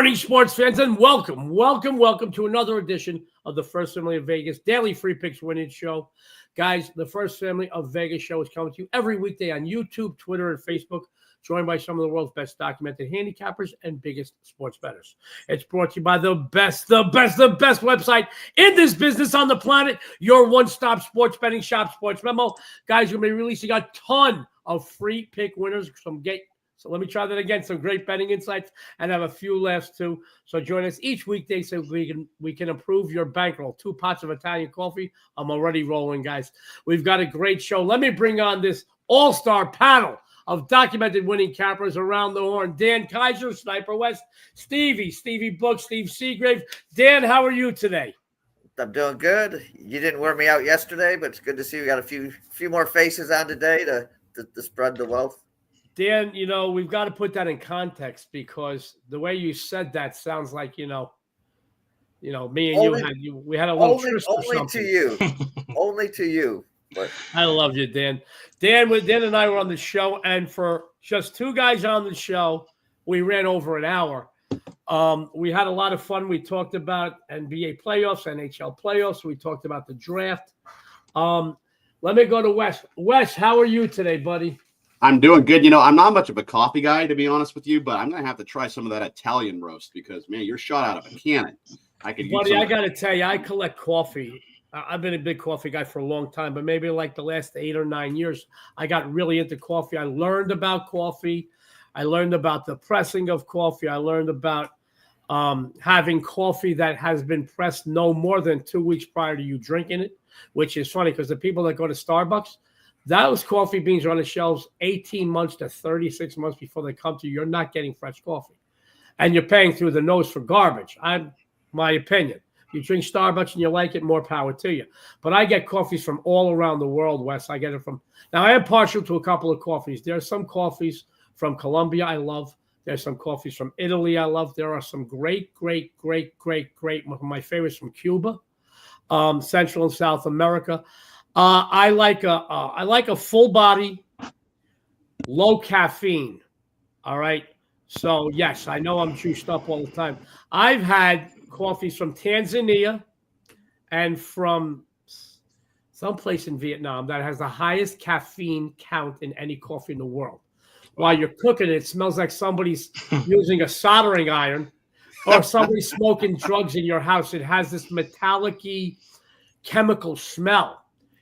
morning, sports fans, and welcome to another edition of the First Family of Vegas Daily Free Picks Winning Show. Guys, the First Family of Vegas show is coming to you every weekday on YouTube, Twitter, and Facebook, joined by some of the world's best documented handicappers and biggest sports bettors. It's brought to you by the best website in this business on the planet, your one-stop sports betting shop, SportsMemo. Guys, we're going to be releasing a ton of free pick winners. So let me try that again. Some great betting insights and have a few laughs too. So join us each weekday so we can improve your bankroll. 2 pots of Italian coffee. I'm already rolling, guys. We've got a great show. Let me bring on this all-star panel of documented winning cappers around the horn. Dan Kaiser, Sniper West, Stevie Book, Steve Seagrave. Dan, how are you today? I'm doing good. You didn't wear me out yesterday, but it's good to see we got a few more faces on today to spread the wealth. Dan, we've got to put that in context because the way you said that sounds like, me and we had a little tryst or something. Only to you. Only to you. But I love you, Dan. Dan and I were on the show, and for just 2 guys on the show, we ran over an hour. We had a lot of fun. We talked about NBA playoffs, NHL playoffs. We talked about the draft. Let me go to Wes. Wes, how are you today, buddy? I'm doing good. I'm not much of a coffee guy, to be honest with you, but I'm going to have to try some of that Italian roast because, man, you're shot out of a cannon. Buddy, I got to tell you, I collect coffee. I've been a big coffee guy for a long time, but maybe like the last 8 or 9 years, I got really into coffee. I learned about coffee. I learned about the pressing of coffee. I learned about having coffee that has been pressed no more than 2 weeks prior to you drinking it, which is funny because the people that go to Starbucks, those coffee beans are on the shelves 18 months to 36 months before they come to you. You're not getting fresh coffee. And you're paying through the nose for garbage. My opinion. You drink Starbucks and you like it, more power to you. But I get coffees from all around the world, Wes. I get it from – now, I am partial to a couple of coffees. There are some coffees from Colombia I love. There's some coffees from Italy I love. There are some great – my favorites from Cuba, Central and South America. I like a full body, low caffeine. All right. So yes, I know I'm juiced up all the time. I've had coffees from Tanzania and from someplace in Vietnam that has the highest caffeine count in any coffee in the world. While you're cooking it smells like somebody's using a soldering iron or somebody's smoking drugs in your house. It has this metallic-y chemical smell.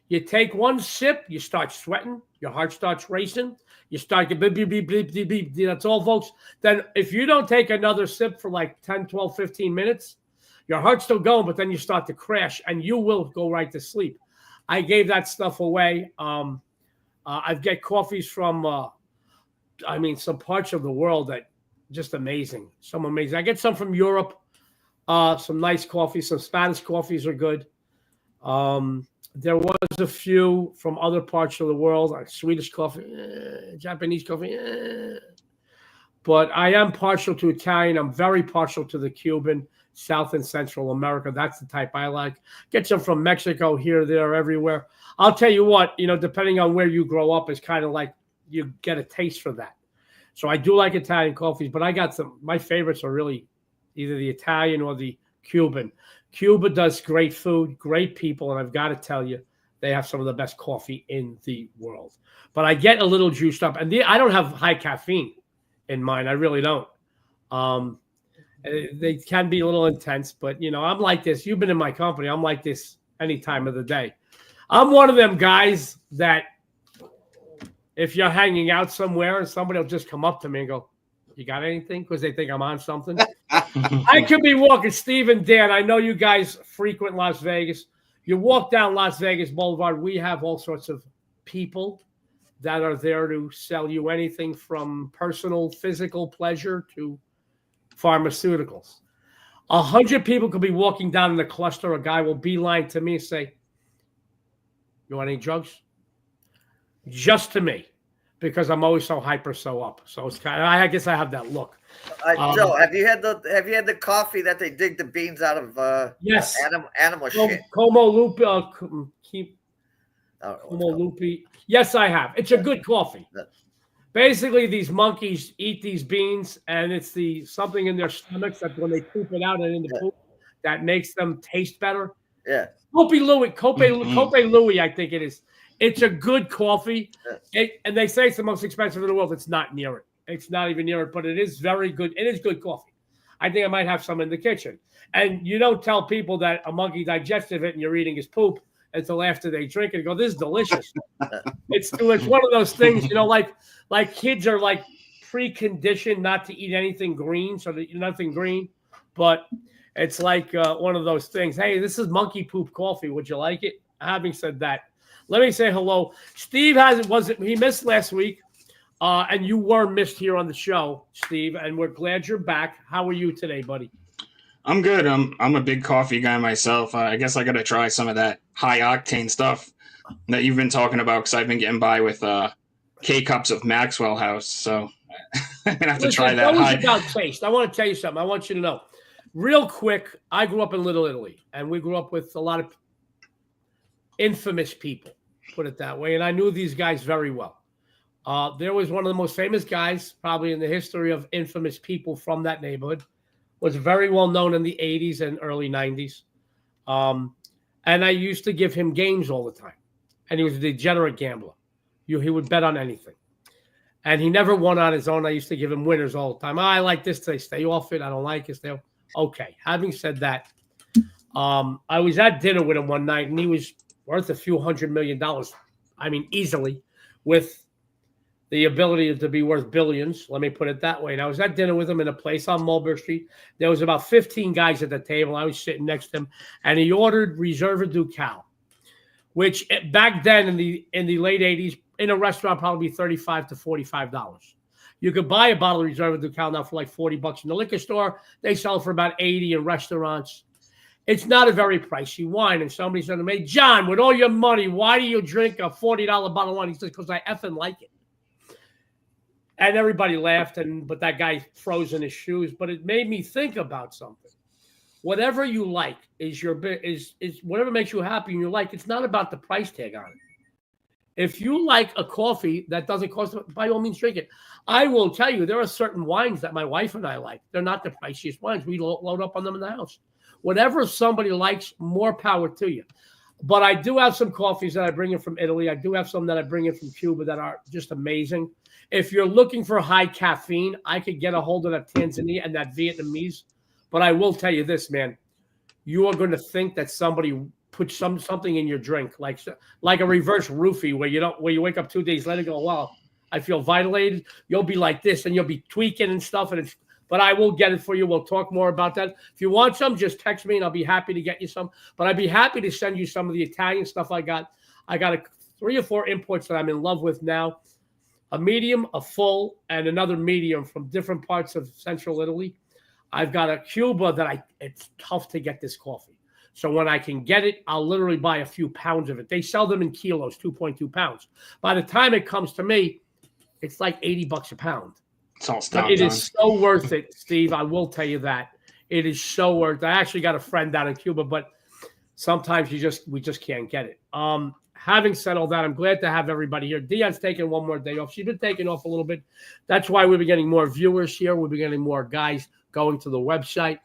You take one sip, you start sweating, your heart starts racing, you start to beep, beep, beep, beep, beep, beep. That's all, folks. Then if you don't take another sip for like 10, 12, 15 minutes, your heart's still going, but then you start to crash and you will go right to sleep. I gave that stuff away. I get coffees from, some parts of the world that just amazing. Some amazing. I get some from Europe, some nice coffees, some Spanish coffees are good. There was a few from other parts of the world, like Swedish coffee, Japanese coffee. But I am partial to Italian. I'm very partial to the Cuban, South and Central America. That's the type I like. Get some from Mexico, here, there, everywhere. I'll tell you what, depending on where you grow up, it's kind of like you get a taste for that. So I do like Italian coffees, but I got some. My favorites are really either the Italian or the Cuban. Cuba does great food, great people, and I've got to tell you, they have some of the best coffee in the world. But I get a little juiced up, and I don't have high caffeine in mine. I really don't. They can be a little intense, but, I'm like this. You've been in my company. I'm like this any time of the day. I'm one of them guys that if you're hanging out somewhere and somebody will just come up to me and go, "You got anything?" Because they think I'm on something. I could be walking, Steve and Dan. I know you guys frequent Las Vegas. You walk down Las Vegas Boulevard, we have all sorts of people that are there to sell you anything from personal, physical pleasure to pharmaceuticals. 100 people could be walking down in a cluster. A guy will beeline to me and say, "You want any drugs?" Just to me, because I'm always so hyper, so up. So it's kind of, I guess I have that look. Joe, have you had the coffee that they dig the beans out of? Yes, animal shit. Como Lupi. Yes, I have. It's a good coffee. Basically, these monkeys eat these beans, and it's something in their stomachs that when they poop it out and in the poop, that makes them taste better. Yeah. Cope Louis, I think it is. It's a good coffee, and they say it's the most expensive in the world. It's not near it. It's not even near it, but it is very good. It is good coffee. I think I might have some in the kitchen. And you don't tell people that a monkey digested it and you're eating his poop until after they drink it and go, this is delicious. It's one of those things, like kids are like preconditioned not to eat anything green, so that nothing green. But it's like one of those things. Hey, this is monkey poop coffee. Would you like it? Having said that, let me say hello. Steve he missed last week. And you were missed here on the show, Steve, and we're glad you're back. How are you today, buddy? I'm good. I'm a big coffee guy myself. I guess I got to try some of that high octane stuff that you've been talking about because I've been getting by with K-Cups of Maxwell House. So I'm going to have to try that. It's about taste. I want to tell you something. I want you to know. Real quick, I grew up in Little Italy, and we grew up with a lot of infamous people, put it that way, and I knew these guys very well. There was one of the most famous guys probably in the history of infamous people from that neighborhood. Was very well known in the 80s and early 90s. And I used to give him games all the time. And he was a degenerate gambler. He would bet on anything. And he never won on his own. I used to give him winners all the time. I like this today. Stay off it. I don't like it. Stay off. Okay. Having said that, I was at dinner with him one night, and he was worth a few $100 million. I mean, easily, with the ability to be worth billions. Let me put it that way. And I was at dinner with him in a place on Mulberry Street. There was about 15 guys at the table. I was sitting next to him, and he ordered Reserva du Cal, which back then in the late 80s in a restaurant probably be $35 to $45. You could buy a bottle of Reserva du Cal now for like $40 in the liquor store. They sell it for about $80 in restaurants. It's not a very pricey wine. And somebody said to me, John, with all your money, why do you drink a $40 bottle of wine? He says, because I effing like it. And everybody laughed, but that guy froze in his shoes. But it made me think about something. Whatever you like is whatever makes you happy and you like. It's not about the price tag on it. If you like a coffee that doesn't cost, by all means, drink it. I will tell you, there are certain wines that my wife and I like. They're not the priciest wines. We load up on them in the house. Whatever somebody likes, more power to you. But I do have some coffees that I bring in from Italy. I do have some that I bring in from Cuba that are just amazing. If you're looking for high caffeine, I could get a hold of that Tanzania and that Vietnamese. But I will tell you this, man. You are going to think that somebody put something in your drink, like a reverse roofie, where you wake up 2 days later and go, wow, I feel vitilated. You'll be like this, and you'll be tweaking and stuff. But I will get it for you. We'll talk more about that. If you want some, just text me, and I'll be happy to get you some. But I'd be happy to send you some of the Italian stuff I got. I got 3 or 4 imports that I'm in love with now. A medium, a full, and another medium from different parts of central Italy. I've got a Cuba that it's tough to get this coffee. So when I can get it, I'll literally buy a few pounds of it. They sell them in kilos, 2.2 pounds. By the time it comes to me, it's like $80 a pound. It's all stopped. It is so worth it, Steve. I will tell you that. It is so worth it. I actually got a friend down in Cuba, but sometimes we just can't get it. Having said all that, I'm glad to have everybody here. Dionne's taking one more day off. She's been taking off a little bit. That's why we've been getting more viewers here. We've been getting more guys going to the website.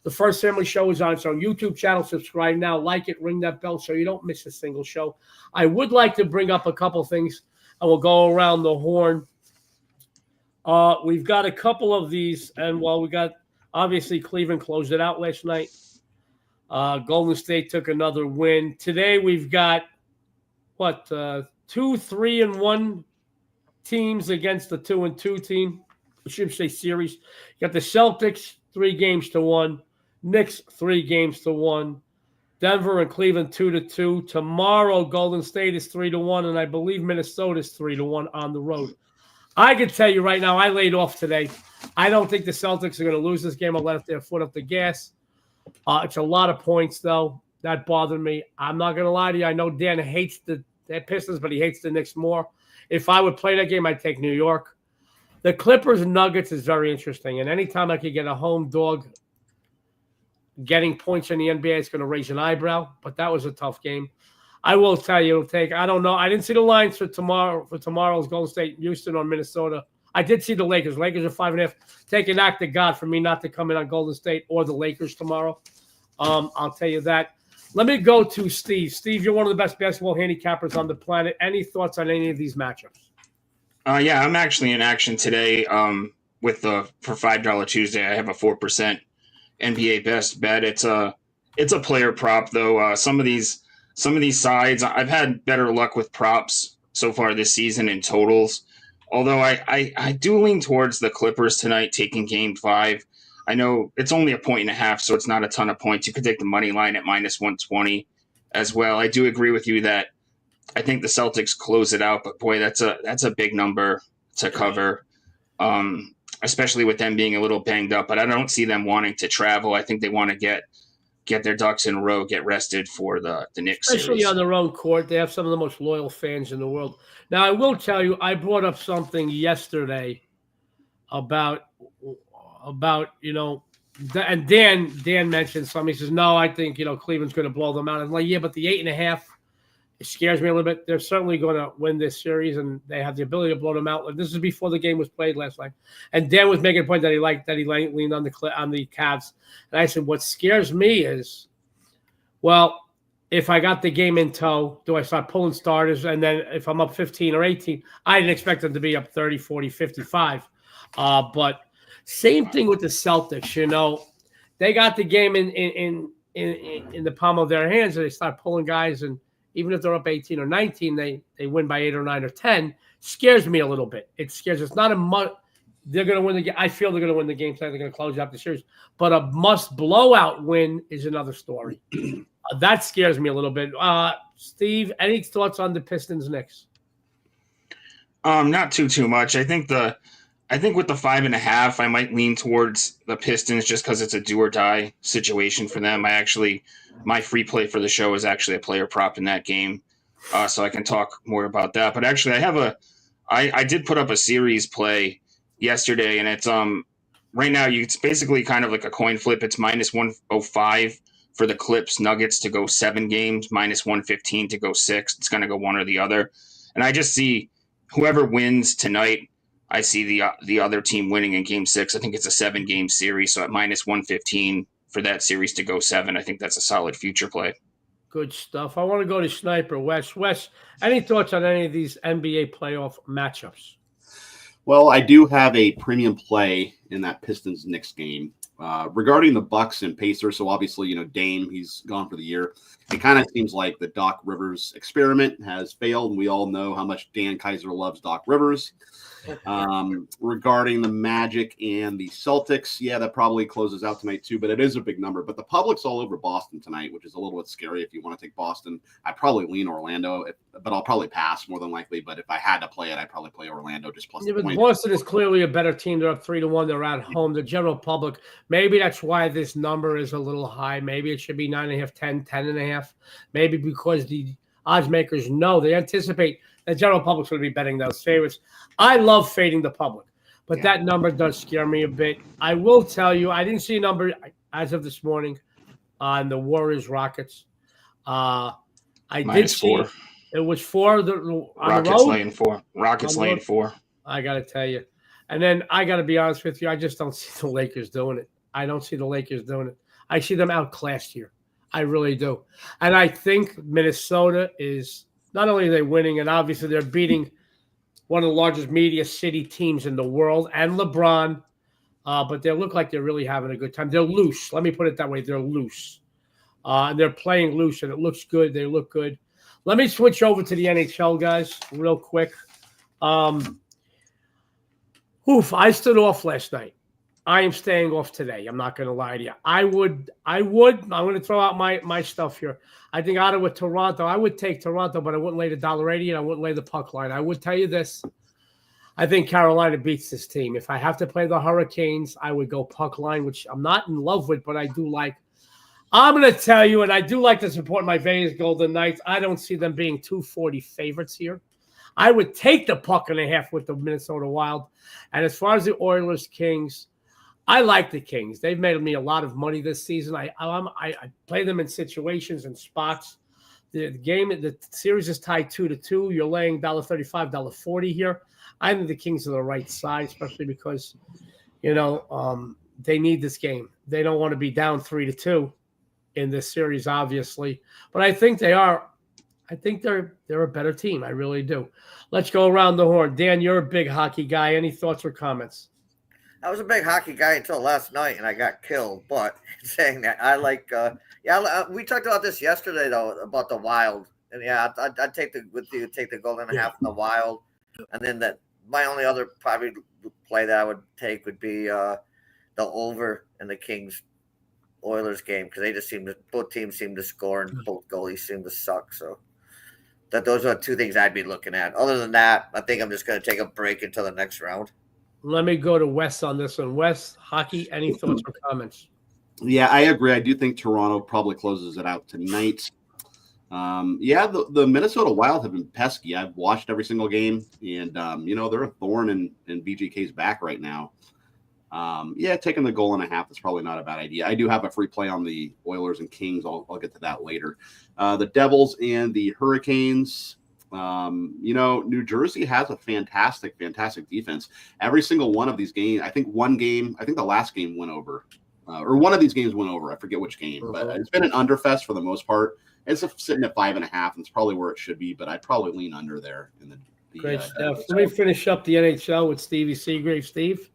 The First Family Show is on its own YouTube channel. Subscribe now, like it, ring that bell so you don't miss a single show. I would like to bring up a couple things, and we'll go around the horn. We've got a couple of these, and we got, obviously, Cleveland closed it out last night. Golden State took another win. Today we've got 2 3-1 teams against the 2-2 team. I should say series. You got the Celtics 3-1, Knicks 3-1, Denver and Cleveland 2-2. Tomorrow Golden State is 3-1, and I believe Minnesota is 3-1 on the road. I can tell you right now, I laid off today. I don't think the Celtics are going to lose this game. I'll let their foot off the gas. It's a lot of points, though. That bothered me. I'm not going to lie to you. I know Dan hates the Pistons, but he hates the Knicks more. If I would play that game, I'd take New York. The Clippers and Nuggets is very interesting. And anytime I could get a home dog getting points in the NBA, it's going to raise an eyebrow. But that was a tough game. I will tell you, it'll take. I don't know. I didn't see the lines for tomorrow's Golden State, Houston, or Minnesota. I did see the Lakers. Lakers are 5.5. Take an act of God for me not to come in on Golden State or the Lakers tomorrow. I'll tell you that. Let me go to Steve. Steve, you're one of the best basketball handicappers on the planet. Any thoughts on any of these matchups? Yeah, I'm actually in action today. For $5 Tuesday, I have a 4% NBA best bet. It's a player prop though. Some of these sides, I've had better luck with props so far this season in totals. Although I do lean towards the Clippers tonight taking Game 5. I know it's only 1.5, so it's not a ton of points. You could take the money line at -120 as well. I do agree with you that I think the Celtics close it out, but boy, that's a big number to cover, especially with them being a little banged up. But I don't see them wanting to travel. I think they want to get their ducks in a row, get rested for the Knicks Especially series. on their own court. They have some of the most loyal fans in the world. Now, I will tell you, I brought up something yesterday about and Dan mentioned something. He says, no, I think, Cleveland's going to blow them out. I'm like, yeah, but the 8.5, it scares me a little bit. They're certainly going to win this series, and they have the ability to blow them out. This is before the game was played last night. And Dan was making a point that he leaned on the Cavs. And I said, what scares me is, well, if I got the game in tow, do I start pulling starters? And then if I'm up 15 or 18, I didn't expect them to be up 30, 40, 55. But same thing with the Celtics. They got the game in the palm of their hands, and they start pulling guys. And even if they're up 18 or 19, they win by 8 or 9 or 10. Scares me a little bit. It scares. It's not a must. They're going to win the game. I feel they're going to win the game tonight. They're going to close out the series. But a must blowout win is another story. That scares me a little bit. Steve, any thoughts on the Pistons Knicks? Not too much. I think with the 5.5, I might lean towards the Pistons just because it's a do or die situation for them. My free play for the show is actually a player prop in that game, so I can talk more about that. But actually, I did put up a series play yesterday, and it's right now it's basically kind of like a coin flip. It's -105 for the Clips Nuggets to go 7 games, -115 to go 6. It's going to go one or the other, and I just see whoever wins tonight. I see the other team winning in Game 6. I think it's a 7-game series, so at -115 for that series to go 7, I think that's a solid future play. Good stuff. I want to go to Sniper Wes. Wes, any thoughts on any of these NBA playoff matchups? Well, I do have a premium play in that Pistons-Knicks game. Regarding the Bucks and Pacers, so obviously, Dame, he's gone for the year. It kind of seems like the Doc Rivers experiment has failed, and we all know how much Dan Kaiser loves Doc Rivers. Regarding the Magic and the Celtics, yeah, that probably closes out tonight too, but it is a big number. But the public's all over Boston tonight, which is a little bit scary if you want to take Boston. I'd probably lean Orlando, but I'll probably pass more than likely. But if I had to play it, I'd probably play Orlando just plus the point. Boston is clearly a better team. They're up 3-1. They're at home. The general public, maybe that's why this number is a little high. Maybe it should be 9.5, 10, 10.5. Maybe because the odds makers know, they anticipate the general public's going to be betting those favorites. I love fading the public, but that number does scare me a bit. I will tell you, I didn't see a number as of this morning on the Warriors-Rockets. I did see -4. It was 4 Rockets laying 4. Rockets laying 4. I got to tell you. And then I got to be honest with you, I just don't see the Lakers doing it. I don't see the Lakers doing it. I see them outclassed here. I really do. And I think Minnesota is – not only are they winning, and obviously they're beating one of the largest media city teams in the world and LeBron, but they look like they're really having a good time. They're loose. Let me put it that way. They're loose. And they're playing loose, and it looks good. They look good. Let me switch over to the NHL, guys, real quick. I stood off last night. I am staying off today. I'm not going to lie to you. I'm going to throw out my stuff here. I think Ottawa, Toronto, I would take Toronto, but I wouldn't lay the $1.80 and I wouldn't lay the puck line. I would tell you this. I think Carolina beats this team. If I have to play the Hurricanes, I would go puck line, which I'm not in love with, but I do like. I'm going to tell you, and I do like to support my Vegas Golden Knights. I don't see them being 240 favorites here. I would take the 1.5 with the Minnesota Wild. And as far as the Oilers, Kings, I like the Kings. They've made me a lot of money this season. I play them in situations and spots the series is tied 2-2. You're laying $1.35, $1.40 here. I think the Kings are the right side, especially because, they need this game. They don't want to be down 3-2 in this series, obviously. But I think they are. I think they're a better team. I really do. Let's go around the horn. Dan, you're a big hockey guy. Any thoughts or comments? I was a big hockey guy until last night, and I got killed. But saying that, I like. We talked about this yesterday though about the Wild, and I'd take the goal and a half in the Wild, and then my only other probably play that I would take would be the over in the Kings Oilers game, because both teams seem to score and both goalies seem to suck. So those are two things I'd be looking at. Other than that, I think I'm just going to take a break until the next round. Let me go to Wes on this one. Wes, hockey, any thoughts or comments? Yeah, I agree. I do think Toronto probably closes it out tonight. The Minnesota Wild have been pesky. I've watched every single game, and they're a thorn in VGK's back right now. Taking the goal and a half is probably not a bad idea. I do have a free play on the Oilers and Kings. I'll get to that later. The Devils and the Hurricanes. New Jersey has a fantastic defense. Every single one of these games, I think the last game went over. Or one of these games went over. I forget which game, but it's been an underfest for the most part. It's sitting at 5.5, and it's probably where it should be, but I'd probably lean under there. Great stuff. Let me finish up the NHL with Stevie Seagrave. Steve?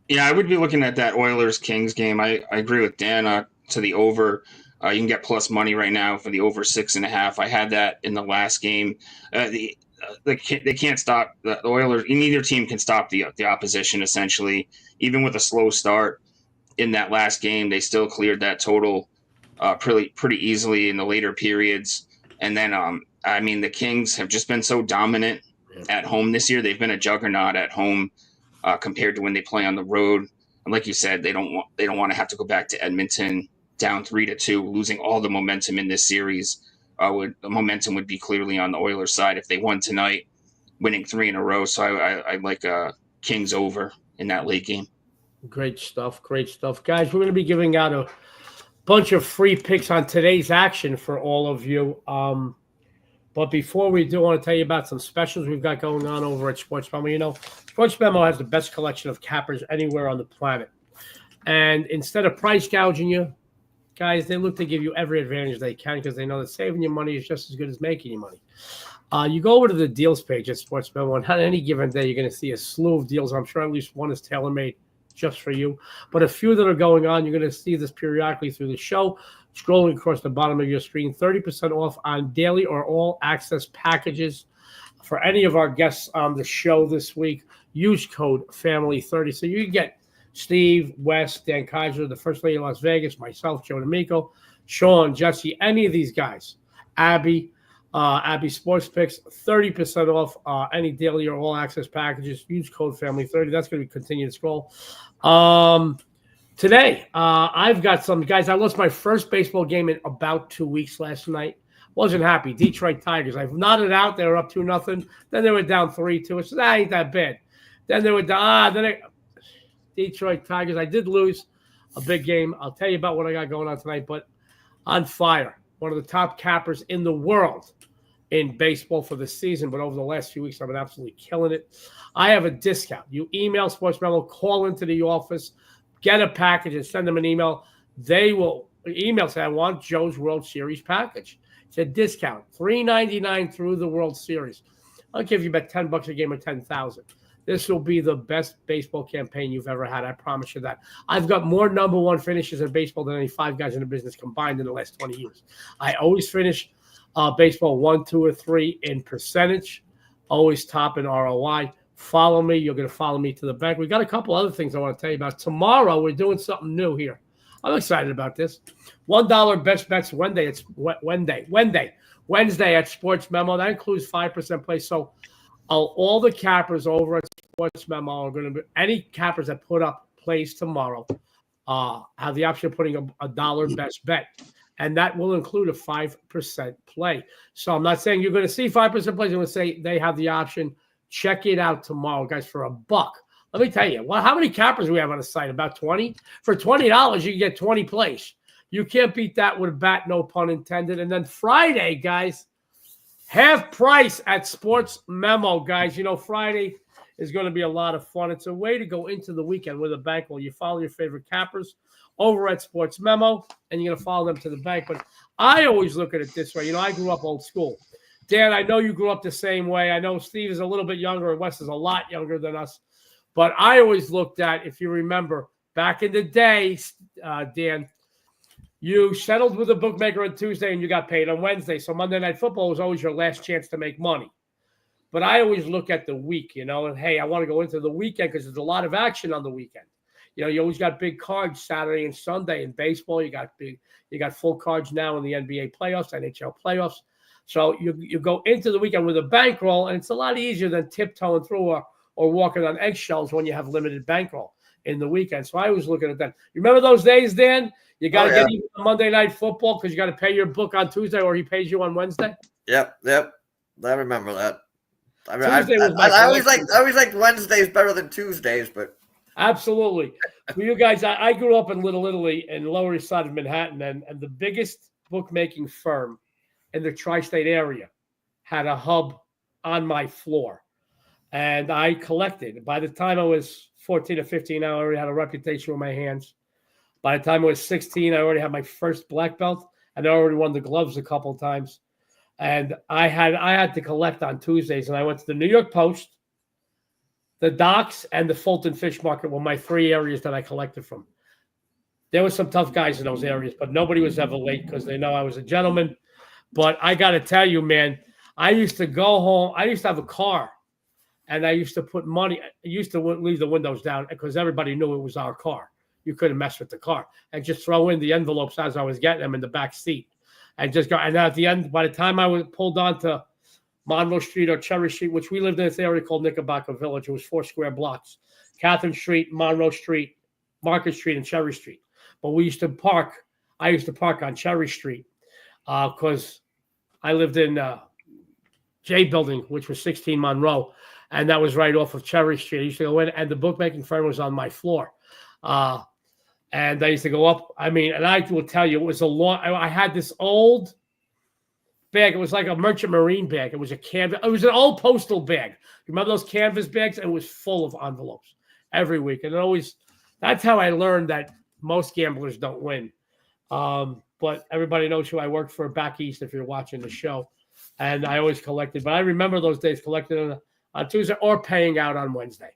Yeah, I would be looking at that Oilers-Kings game. I agree with Dan to the over. You can get plus money right now for the over 6.5. I had that in the last game. They can't stop the Oilers. Neither team can stop the opposition, essentially. Even with a slow start in that last game, they still cleared that total pretty easily in the later periods. And then, the Kings have just been so dominant at home this year. They've been a juggernaut at home compared to when they play on the road. And like you said, they don't want to have to go back to Edmonton down 3-2, losing all the momentum in this series. The momentum would be clearly on the Oilers' side if they won tonight, winning 3 in a row. So I like Kings over in that late game. Great stuff, guys. We're going to be giving out a bunch of free picks on today's action for all of you. But before we do, I want to tell you about some specials we've got going on over at SportsMemo. SportsMemo has the best collection of cappers anywhere on the planet. And instead of price gouging you, guys, they look to give you every advantage they can, because they know that saving you money is just as good as making you money. You go over to the deals page at SportsMemo, and on any given day, you're going to see a slew of deals. I'm sure at least one is tailor-made just for you. But a few that are going on, you're going to see this periodically through the show. Scrolling across the bottom of your screen, 30% off on daily or all access packages. For any of our guests on the show this week, use code FAMILY30. So you can get Steve, Wes, Dan Kaiser, the First Lady of Las Vegas, myself, Joe D'Amico, Sean, Jesse, any of these guys, Abby Sports Picks, 30% off any daily or all access packages. Use code FAMILY30. That's going to continue to scroll. Today, I've got some guys. I lost my first baseball game in about 2 weeks last night. Wasn't happy. Detroit Tigers. I've nodded out. They were up 2-0. Then they were down 3-2. I said, ain't that bad. Then they were down. Detroit Tigers. I did lose a big game. I'll tell you about what I got going on tonight. But on fire, one of the top cappers in the world in baseball for the season. But over the last few weeks, I've been absolutely killing it. I have a discount. You email SportsMemo, call into the office, get a package, and send them an email. They will email say, I want Joe's World Series package. It's a discount, $3.99 through the World Series. I'll give you about $10 a game or $10,000. This will be the best baseball campaign you've ever had. I promise you that. I've got more number one finishes in baseball than any 5 guys in the business combined in the last 20 years. I always finish baseball 1, 2, or 3 in percentage, always top in ROI. Follow me. You're going to follow me to the bank. We got a couple other things I want to tell you about. Tomorrow, we're doing something new here. I'm excited about this. $1 best bets Wednesday. It's Wednesday at SportsMemo. That includes 5% play. So all the cappers over at SportsMemo are going to be, any cappers that put up plays tomorrow have the option of putting a $1 best bet. And that will include a 5% play. So I'm not saying you're going to see 5% plays. I'm going to say they have the option. Check it out tomorrow, guys, for $1. Let me tell you, how many cappers we have on the site? About 20? For $20, you can get 20 plays. You can't beat that with a bat, no pun intended. And then Friday, guys, half price at SportsMemo, guys. You know, Friday is going to be a lot of fun. It's a way to go into the weekend with a bankroll. You follow your favorite cappers over at SportsMemo, and you're going to follow them to the bank. But I always look at it this way. You know, I grew up old school. Dan, I know you grew up the same way. I know Steve is a little bit younger, and Wes is a lot younger than us. But I always looked at, if you remember, back in the day, Dan, you settled with a bookmaker on Tuesday and you got paid on Wednesday. So Monday Night Football was always your last chance to make money. But I always look at the week, you know, and hey, I want to go into the weekend because there's a lot of action on the weekend. You know, you always got big cards Saturday and Sunday in baseball. You got full cards now in the NBA playoffs, NHL playoffs. So you go into the weekend with a bankroll, and it's a lot easier than tiptoeing through or walking on eggshells when you have limited bankroll in the weekend. So I was looking at that. You remember those days, Dan? You got to get even Monday Night Football because you got to pay your book on Tuesday, or he pays you on Wednesday. Yep. I remember that. I mean, I always liked Wednesdays better than Tuesdays, but absolutely. For you guys, I grew up in Little Italy in Lower East Side of Manhattan, and the biggest bookmaking firm in the tri-state area had a hub on my floor, and I collected. By the time I was 14 or 15, I already had a reputation with my hands. By the time I was 16, I already had my first black belt, and I already won the gloves a couple of times. And I had to collect on Tuesdays, and I went to the New York Post, the Docks, and the Fulton Fish Market were my three areas that I collected from. There were some tough guys in those areas, but nobody was ever late because they know I was a gentleman. But I got to tell you, man, I used to go home. I used to have a car, and I used to put money. I used to leave the windows down because everybody knew it was our car. You couldn't mess with the car. And just throw in the envelopes as I was getting them in the back seat. And just go. And at the end, by the time I was pulled onto Monroe Street or Cherry Street, which we lived in this area called Knickerbocker Village, it was 4 square blocks. Catherine Street, Monroe Street, Market Street, and Cherry Street. But we used to park. I used to park on Cherry Street because I lived in J Building, which was 16 Monroe, and that was right off of Cherry Street. I used to go in, and the bookmaking firm was on my floor. And I used to go up. I mean, and I will tell you, it was a long. I had this old bag. It was like a Merchant Marine bag. It was a canvas. It was an old postal bag. You remember those canvas bags? It was full of envelopes every week. And it always, that's how I learned that most gamblers don't win. But everybody knows who I worked for back east if you're watching the show. And I always collected. But I remember those days collecting on Tuesday or paying out on Wednesday.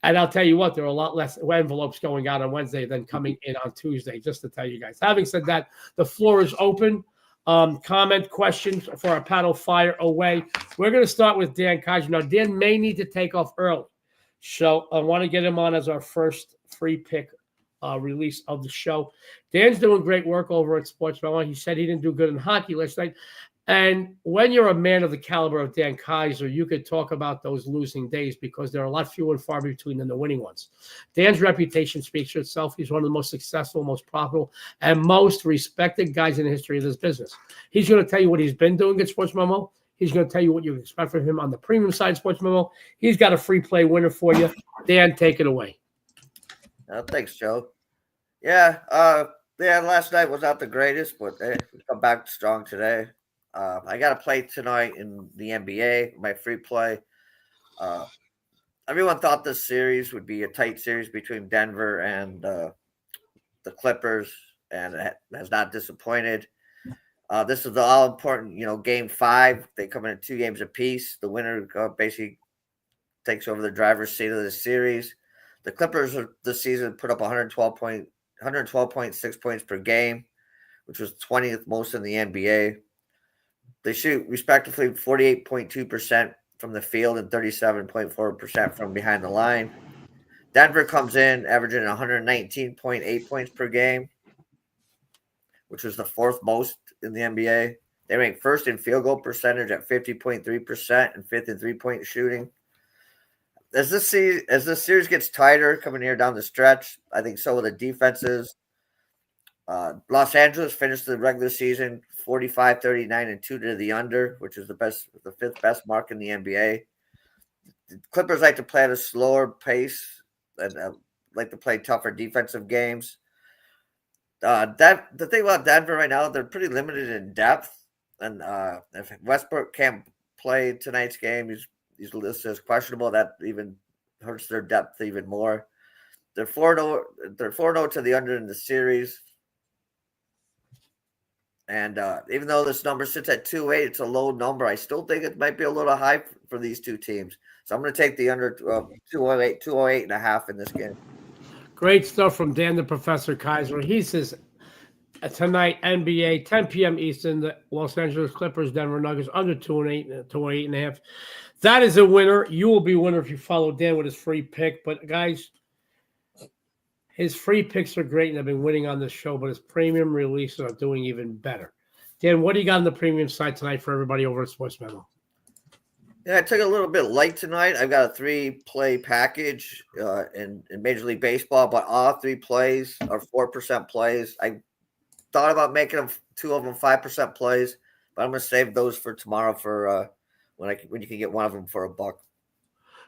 And I'll tell you what, there are a lot less envelopes going out on Wednesday than coming in on Tuesday, just to tell you guys. Having said that, the floor is open. Comment, questions for our panel, fire away. We're going to start with Dan Kaiser. Now, Dan may need to take off early. So I want to get him on as our first free pick release of the show. Dan's doing great work over at SportsMemo. He said he didn't do good in hockey last night. And when you're a man of the caliber of Dan Kaiser, you could talk about those losing days because there are a lot fewer and far between than the winning ones. Dan's reputation speaks for itself. He's one of the most successful, most profitable, and most respected guys in the history of this business. He's going to tell you what he's been doing at SportsMemo. He's going to tell you what you expect from him on the premium side of SportsMemo. He's got a free play winner for you. Dan, take it away. Thanks, Joe. Yeah, last night was not the greatest, but we come back strong today. I got to play tonight in the NBA, my free play. Everyone thought this series would be a tight series between Denver and the Clippers, and it has not disappointed. This is the all-important, Game 5. They come in 2 games apiece. The winner basically takes over the driver's seat of the series. The Clippers this season put up 112.6 points per game, which was 20th most in the NBA. They shoot respectively 48.2% from the field and 37.4% from behind the line. Denver comes in averaging 119.8 points per game, which was the 4th most in the NBA. They rank 1st in field goal percentage at 50.3% and 5th in three-point shooting. As this series gets tighter coming here down the stretch, I think so will the defenses. Los Angeles finished the regular season 45-39-2 to the under, which is the 5th best mark in the NBA. The Clippers like to play at a slower pace and like to play tougher defensive games. The thing about Denver right now, they're pretty limited in depth, and if Westbrook can't play tonight's game, he's listed as questionable. That even hurts their depth even more. They're 4-0. They're 4-0 to the under in the series, and even though this number sits at 2.8, it's a low number. I still think it might be a little high for these two teams. So I'm going to take the under 208 and a half in this game. Great stuff from Dan the Professor Kaiser. He says tonight, NBA, 10 p.m. Eastern, the Los Angeles Clippers, Denver Nuggets, under 208, 208.5. That is a winner. You will be a winner if you follow Dan with his free pick. But, guys, his free picks are great, and I've been winning on this show, but his premium releases are doing even better. Dan, what do you got on the premium side tonight for everybody over at SportsMemo? Yeah, I took a little bit light tonight. I've got a 3-play package in Major League Baseball, but all 3 plays are 4% plays. I thought about making them 2 of them 5% plays, but I'm going to save those for tomorrow for when you can get one of them for $1.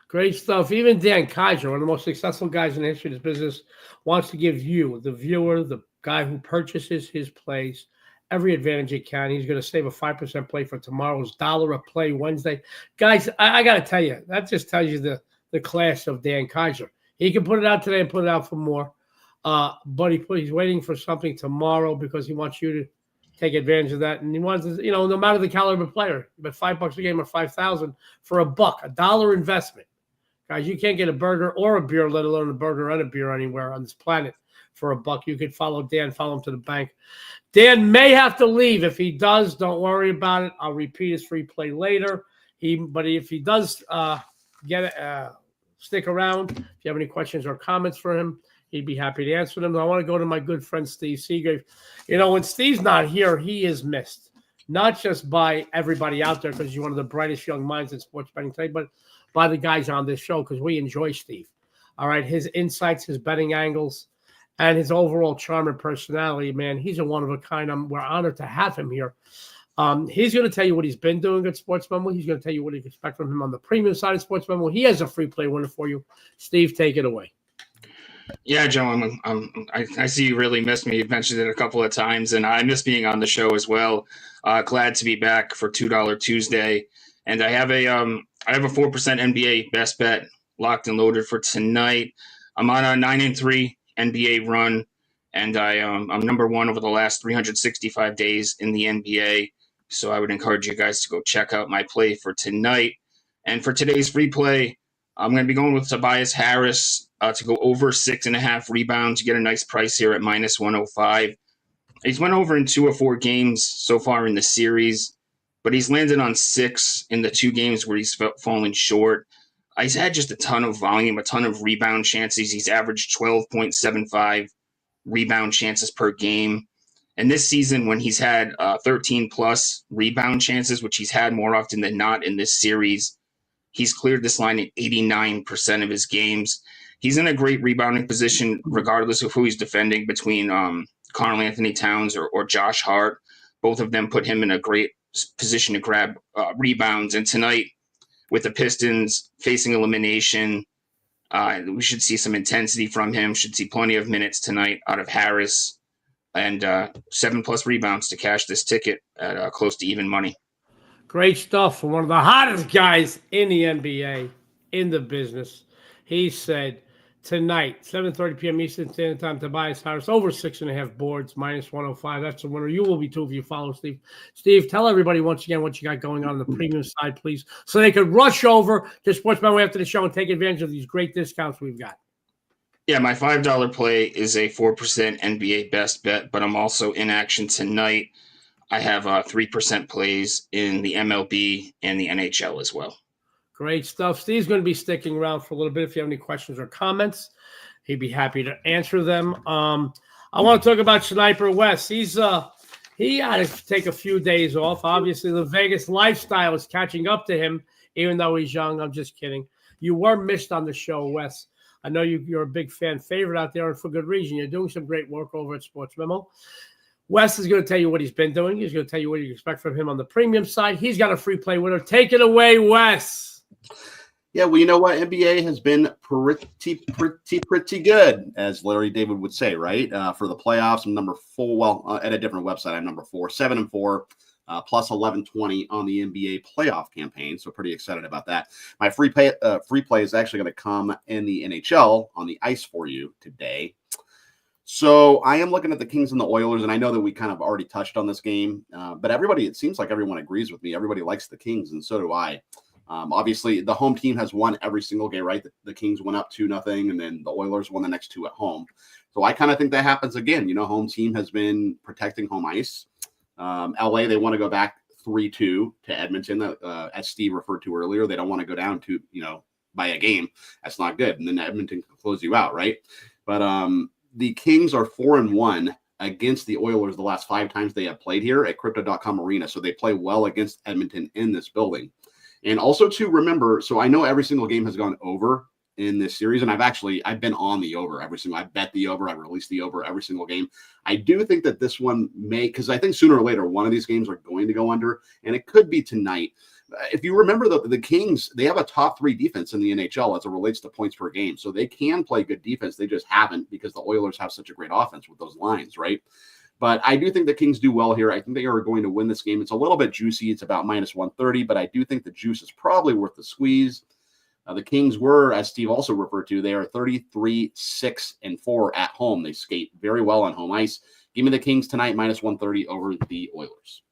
Great stuff. Even Dan Kaiser, one of the most successful guys in the history of this business, wants to give you, the viewer, the guy who purchases his plays, every advantage he can. He's going to save a 5% play for tomorrow's $1 a play Wednesday. Guys, I got to tell you, that just tells you the class of Dan Kaiser. He can put it out today and put it out for more, but he's waiting for something tomorrow because he wants you to take advantage of that. And he wants, no matter the caliber player, but $5 a game or $5,000 for $1 investment. Guys, you can't get a burger or a beer, let alone a burger and a beer anywhere on this planet for $1. You could follow Dan, follow him to the bank. Dan may have to leave. If he does, don't worry about it. I'll repeat his free play later. But if he does stick around, if you have any questions or comments for him, he'd be happy to answer them. I want to go to my good friend Steve Seagrave. When Steve's not here, he is missed. Not just by everybody out there, because he's one of the brightest young minds in sports betting today, but by the guys on this show, because we enjoy Steve. All right, his insights, his betting angles, and his overall charm and personality, man, he's a one-of-a-kind. We're honored to have him here. He's going to tell you what he's been doing at SportsMemo. He's going to tell you what you can expect from him on the premium side of SportsMemo. He has a free play winner for you. Steve, take it away. Yeah, Joe, I see you really missed me. You've mentioned it a couple of times, and I miss being on the show as well. Glad to be back for $2 Tuesday. And I have a 4% NBA best bet locked and loaded for tonight. I'm on a 9-3 NBA run, and I'm number 1 over the last 365 days in the NBA. So I would encourage you guys to go check out my play for tonight. And for today's free play, I'm going to be going with Tobias Harris to go over 6.5 rebounds. You get a nice price here at -105. He's went over in 2 or 4 games so far in the series, but he's landed on 6 in the 2 games where he's fallen short. He's had just a ton of volume, a ton of rebound chances. He's averaged 12.75 rebound chances per game. And this season, when he's had 13-plus rebound chances, which he's had more often than not in this series, he's cleared this line in 89% of his games. He's in a great rebounding position, regardless of who he's defending, between Karl Anthony Towns or Josh Hart. Both of them put him in a great position to grab rebounds. And tonight, with the Pistons facing elimination, we should see some intensity from him. Should see plenty of minutes tonight out of Harris, and 7+ rebounds to cash this ticket at close to even money. Great stuff from one of the hottest guys in the NBA, in the business. He said tonight, 7:30 p.m. Eastern Standard Time, Tobias Harris over 6.5 boards, -105. That's the winner. You will be too if you follow Steve. Steve, tell everybody once again what you got going on the premium side, please, so they could rush over to SportsMemo after the show and take advantage of these great discounts we've got. Yeah, my $5 play is a 4% NBA best bet, but I'm also in action tonight. I have 3% plays in the MLB and the NHL as well. Great stuff. Steve's going to be sticking around for a little bit. If you have any questions or comments, he'd be happy to answer them. I want to talk about Sniper West. He had to take a few days off. Obviously, the Vegas lifestyle is catching up to him, even though he's young. I'm just kidding. You were missed on the show, Wes. I know you're a big fan favorite out there, and for good reason. You're doing some great work over at SportsMemo. Wes is going to tell you what he's been doing. He's going to tell you what you expect from him on the premium side. He's got a free play winner. Take it away, Wes. Yeah, well, you know what? NBA has been pretty good, as Larry David would say, right? For the playoffs, I'm number 4. Well, at a different website, I'm number 4, 7-4, plus 1120 on the NBA playoff campaign. So pretty excited about that. My free play is actually going to come in the NHL on the ice for you today. So I am looking at the Kings and the Oilers, and I know that we kind of already touched on this game, but it seems like everyone agrees with me. Everybody likes the Kings, and so do I. Obviously, the home team has won every single game, right? The Kings went up 2-0, and then the Oilers won the next 2 at home. So I kind of think that happens again. Home team has been protecting home ice. LA, they want to go back 3-2 to Edmonton, as Steve referred to earlier. They don't want to go down to, by a game. That's not good. And then Edmonton can close you out, right? But the Kings are 4-1 against the Oilers the last 5 times they have played here at Crypto.com Arena. So they play well against Edmonton in this building. And also to remember, so I know every single game has gone over in this series, and I've been on the over I bet the over, I released the over every single game. I do think that this one because I think sooner or later one of these games are going to go under, and it could be tonight. If you remember, the Kings, they have a top 3 defense in the NHL as it relates to points per game, so they can play good defense. They just haven't because the Oilers have such a great offense with those lines, right? But I do think the Kings do well here. I think they are going to win this game. It's a little bit juicy. It's about -130, but I do think the juice is probably worth the squeeze. The Kings were, as Steve also referred to, they are 33-6-4 at home. They skate very well on home ice. Give me the Kings tonight, -130 over the Oilers.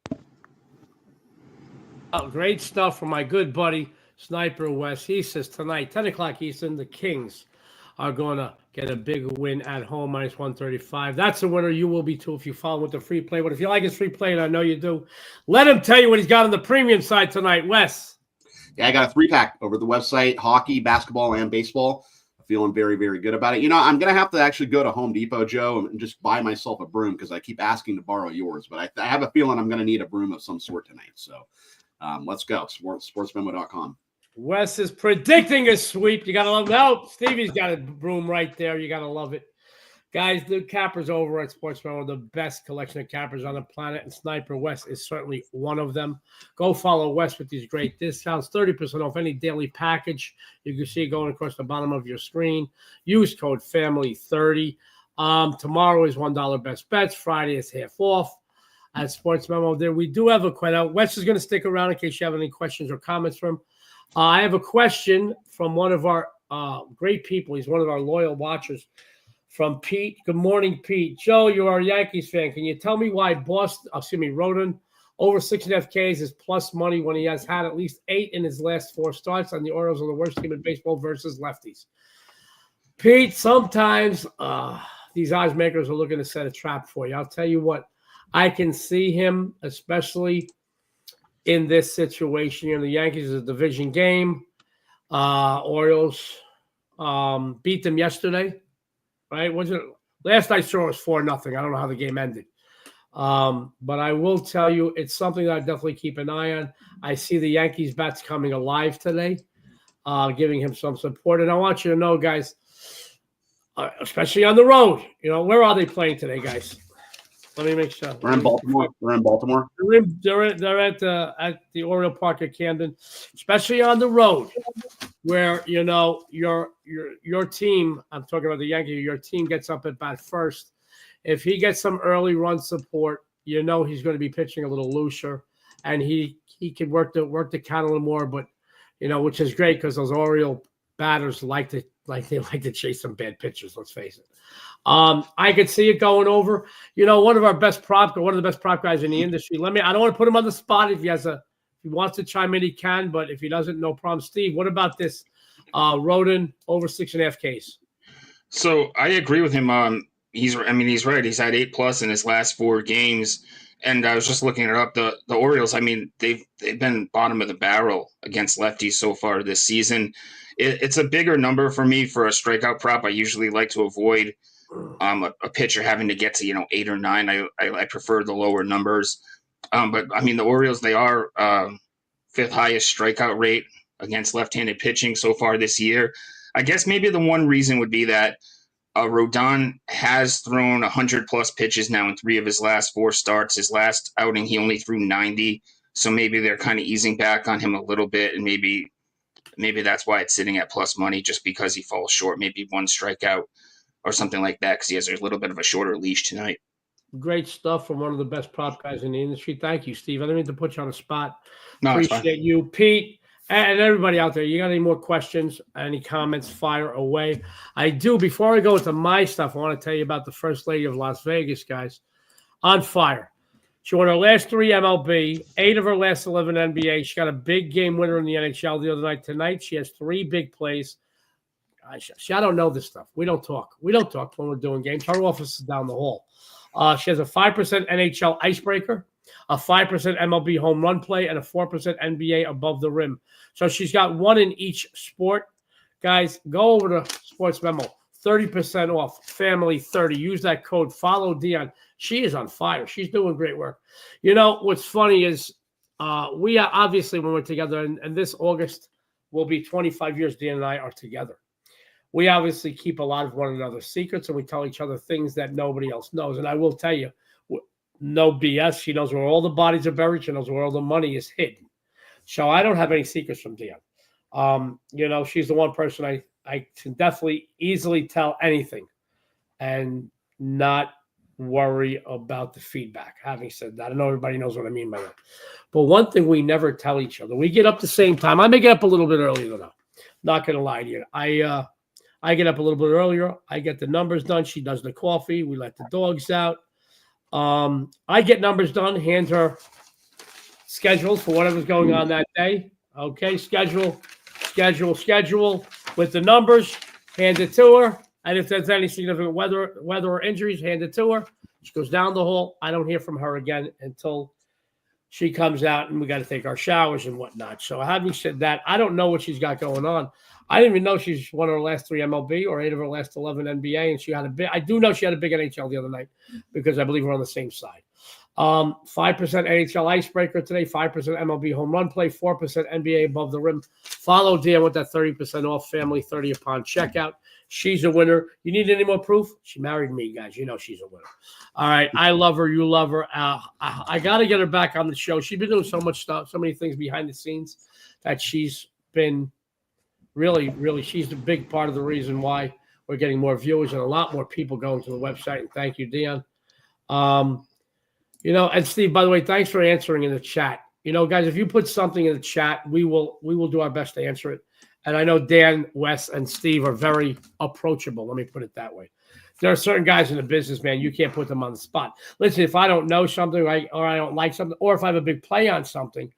Oh, great stuff from my good buddy, Sniper West. He says tonight, 10 o'clock Eastern, the Kings are going to get a big win at home, -135. That's a winner. You will be too if you follow with the free play. But if you like his free play, and I know you do, let him tell you what he's got on the premium side tonight, Wes. Yeah, I got a 3-pack over the website, hockey, basketball, and baseball. I'm feeling very, very good about it. I'm going to have to actually go to Home Depot, Joe, and just buy myself a broom because I keep asking to borrow yours. But I have a feeling I'm going to need a broom of some sort tonight. So let's go, SportsMemo.com. Wes is predicting a sweep. You got to love it. No, Stevie's got a broom right there. You got to love it. Guys, the cappers over at SportsMemo, the best collection of cappers on the planet, and Sniper West is certainly one of them. Go follow Wes with these great discounts, 30% off any daily package. You can see it going across the bottom of your screen. Use code FAMILY30. Tomorrow is $1 best bets. Friday is half off at SportsMemo. There we do have a question. Wes is going to stick around in case you have any questions or comments from him. I have a question from one of our great people. He's one of our loyal watchers, from Pete. Good morning, Pete. Joe, you're a Yankees fan. Can you tell me why Rodon over 6.5 Ks is plus money when he has had at least 8 in his last 4 starts, and the Orioles are the worst team in baseball versus lefties? Pete, sometimes these odds makers are looking to set a trap for you. I'll tell you what, I can see him, especially in this situation. The Yankees is a division game. Orioles beat them yesterday, right? Last I saw it was 4-0. I don't know how the game ended. But I will tell you, it's something that I definitely keep an eye on. I see the Yankees bats coming alive today, giving him some support. And I want you to know, guys, especially on the road, where are they playing today, guys? Let me make sure. We're in Baltimore. They're at the Oriole Park at Camden, especially on the road, where your team. I'm talking about the Yankees. Your team gets up at bat first. If he gets some early run support, he's going to be pitching a little looser, and he can work the count a little more. But which is great because those Oriole batters like to chase some bad pitchers. Let's face it. I could see it going over. One of the best prop guys in the industry. I don't want to put him on the spot. If he wants to chime in, he can. But if he doesn't, no problem. Steve, what about this? Rodon over 6.5 Ks. So I agree with him. He's right. He's had 8+ in his last 4 games. And I was just looking it up. The Orioles, they've been bottom of the barrel against lefties so far this season. It's a bigger number for me for a strikeout prop. I usually like to avoid a pitcher having to get to 8 or 9. I prefer the lower numbers. But the Orioles, they are 5th highest strikeout rate against left-handed pitching so far this year. I guess maybe the one reason would be that Rodon has thrown 100+ pitches now in 3 of his last 4 starts. His last outing, he only threw 90. So maybe they're kind of easing back on him a little bit and maybe maybe that's why it's sitting at plus money, just because he falls short, maybe one strikeout or something like that, because he has a little bit of a shorter leash tonight. Great stuff from one of the best prop guys in the industry. Thank you, Steve. I didn't mean to put you on the spot. No, it's fine. Appreciate you, Pete, and everybody out there. You got any more questions, any comments, fire away. I do. Before I go into my stuff, I want to tell you about the First Lady of Las Vegas, guys. On fire. She won her last 3 MLB, 8 of her last 11 NBA. She got a big game winner in the NHL the other night. Tonight, she has 3 big plays. I don't know this stuff. We don't talk. We don't talk when we're doing games. Her office is down the hall. She has a 5% NHL icebreaker, a 5% MLB home run play, and a 4% NBA above the rim. So she's got one in each sport. Guys, go over to SportsMemo. 30% off, family 30. Use that code. Follow Dionne. She is on fire. She's doing great work. You know, what's funny is we are obviously, when we're together, and this August will be 25 years Dionne and I are together. We obviously keep a lot of one another's secrets, and we tell each other things that nobody else knows. And I will tell you, no BS. She knows where all the bodies are buried. She knows where all the money is hidden. So I don't have any secrets from Dionne. You know, she's the one person I can definitely easily tell anything and not worry about the feedback. Having said that, I know everybody knows what I mean by that. But one thing we never tell each other, we get up the same time. I may get up a little bit earlier than her. Not going to lie to you. I get up a little bit earlier. I get the numbers done. She does the coffee. We let the dogs out. I get numbers done, hand her schedules for whatever's going on that day. Okay, schedule with the numbers, hand it to her. And if there's any significant weather or injuries, hand it to her. She goes down the hall. I don't hear from her again until she comes out, and we got to take our showers and whatnot. So having said that, I don't know what she's got going on. I didn't even know she's won her last 3 MLB or 8 of her last 11 NBA, and she had a big. I do know she had a big NHL the other night because I believe we're on the same side. 5% NHL icebreaker today, 5% MLB home run play, 4% NBA above the rim. Follow Dionne with that 30% off, family 30 upon checkout. She's a winner. You need any more proof? She married me, guys. You know she's a winner. All right. I love her. You love her. I got to get her back on the show. She's been doing so much stuff, so many things behind the scenes that she's been really, she's a big part of the reason why we're getting more viewers and a lot more people going to the website. And thank you, Dionne. You know, and Steve, by the way, thanks for answering in the chat. You know, guys, if you put something in the chat, we will do our best to answer it. And I know Dan, Wes, and Steve are very approachable. Let me put it that way. There are certain guys in the business, man, you can't put them on the spot. Listen, if I don't know something or I don't like something, or if I have a big play on something,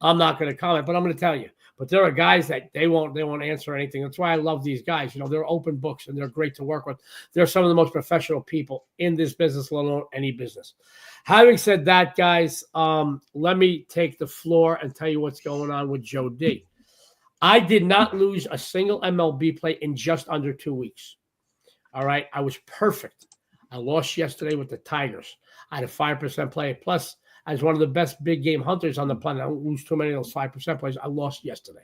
I'm not going to comment, but I'm going to tell you. But there are guys that they won't answer anything. That's why I love these guys. You know, they're open books and they're great to work with. They're some of the most professional people in this business, let alone any business. Having said that, guys, let me take the floor and tell you what's going on with Joe D. I did not lose a single MLB play in just under 2 weeks. All right. I was perfect. I lost yesterday with the Tigers. I had a 5% play. Plus, as one of the best big game hunters on the planet, I don't lose too many of those 5% plays. I lost yesterday.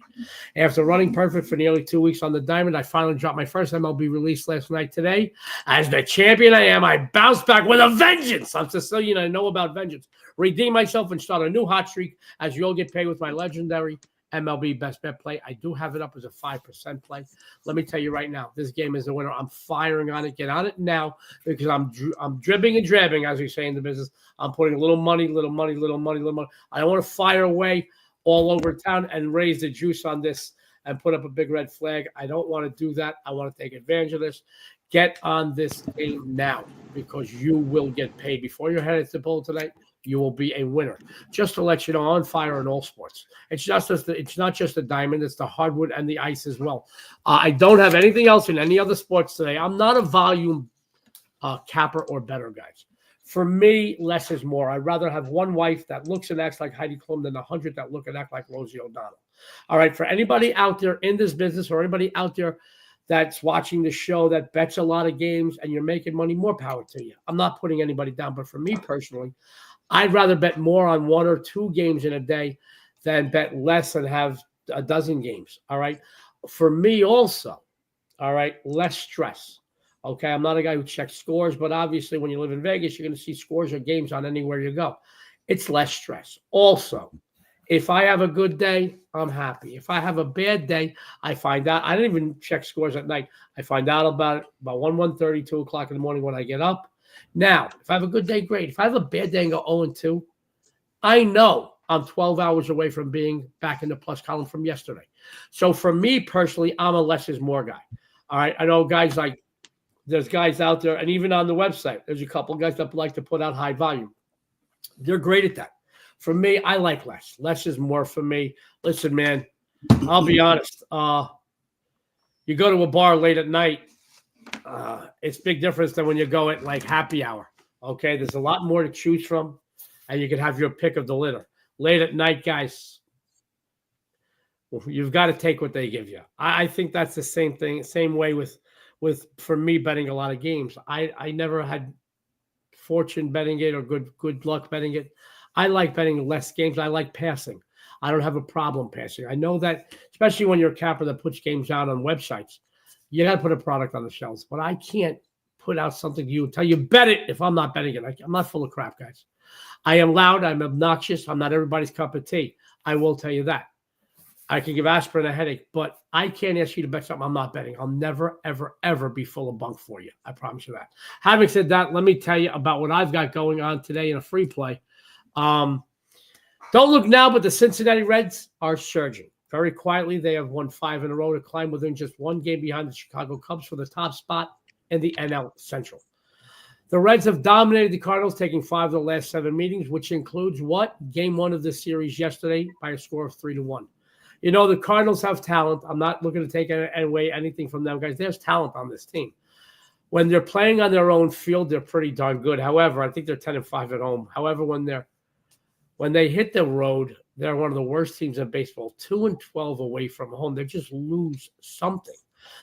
After running perfect for nearly 2 weeks on the diamond, I finally dropped my first MLB release last night. Today, as the champion I am, I bounce back with a vengeance. I'm Sicilian. I know about vengeance. Redeem myself and start a new hot streak as you'll get paid with my legendary MLB best bet play. I do have it up as a 5% play. Let me tell you right now, this game is a winner. I'm firing on it. Get on it now because I'm dribbing and drabbing, as we say in the business. I'm putting a little money. I don't want to fire away all over town and raise the juice on this and put up a big red flag. I don't want to do that. I want to take advantage of this. Get on this game now because you will get paid. Before you're headed to the bowl tonight, you will be a winner. Just to let you know, on fire in all sports. It's not just the diamond, it's the hardwood and the ice as well. I don't have anything else in any other sports today. I'm not a volume capper or better, guys. For me, less is more. I'd rather have one wife that looks and acts like Heidi Klum than 100 that look and act like Rosie O'Donnell. All right, for anybody out there in this business or anybody out there that's watching the show that bets a lot of games and you're making money, more power to you. I'm not putting anybody down, but for me personally, I'd rather bet more on 1 or 2 games in a day than bet less and have a dozen games. All right. For me also, all right, less stress. Okay. I'm not a guy who checks scores, but obviously when you live in Vegas, you're going to see scores or games on anywhere you go. It's less stress. Also, If I have a good day, I'm happy. If I have a bad day, I find out. I didn't even check scores at night. I find out about it about 1:30, 2 o'clock in the morning when I get up. Now, if I have a good day, great. If I have a bad day and go 0-2, I know I'm 12 hours away from being back in the plus column from yesterday. So for me personally, I'm a less is more guy. All right. I know guys like, there's guys out there, and even on the website, there's a couple of guys that like to put out high volume. They're great at that. For me, I like less. Less is more for me. Listen, man, I'll be honest. You go to a bar late at night, it's big difference than when you go at like happy hour. Okay, there's a lot more to choose from, and you can have your pick of the litter. Late at night, guys, you've got to take what they give you. I think that's the same thing, same way with for me betting a lot of games. I never had fortune betting it or good luck betting it. I like betting less games. I like passing. I don't have a problem passing. I know that, especially when you're a capper that puts games out on websites, you got to put a product on the shelves. But I can't put out something to you and tell you bet it if I'm not betting it. I'm not full of crap, guys. I am loud. I'm obnoxious. I'm not everybody's cup of tea. I will tell you that. I can give aspirin a headache, but I can't ask you to bet something I'm not betting. I'll never, ever, ever be full of bunk for you. I promise you that. Having said that, let me tell you about what I've got going on today in a free play. Don't look now, but the Cincinnati Reds are surging. Very quietly, they have won 5 in a row to climb within just one game behind the Chicago Cubs for the top spot in the NL Central. The Reds have dominated the Cardinals, taking 5 of the last 7 meetings, which includes what? Game 1 of the series yesterday by a score of 3-1. You know, the Cardinals have talent. I'm not looking to take away anything from them, guys. There's talent on this team. When they're playing on their own field, they're pretty darn good. However, I think they're 10-5 at home. However, when they hit the road, they're one of the worst teams in baseball. 2-12 away from home. They just lose something.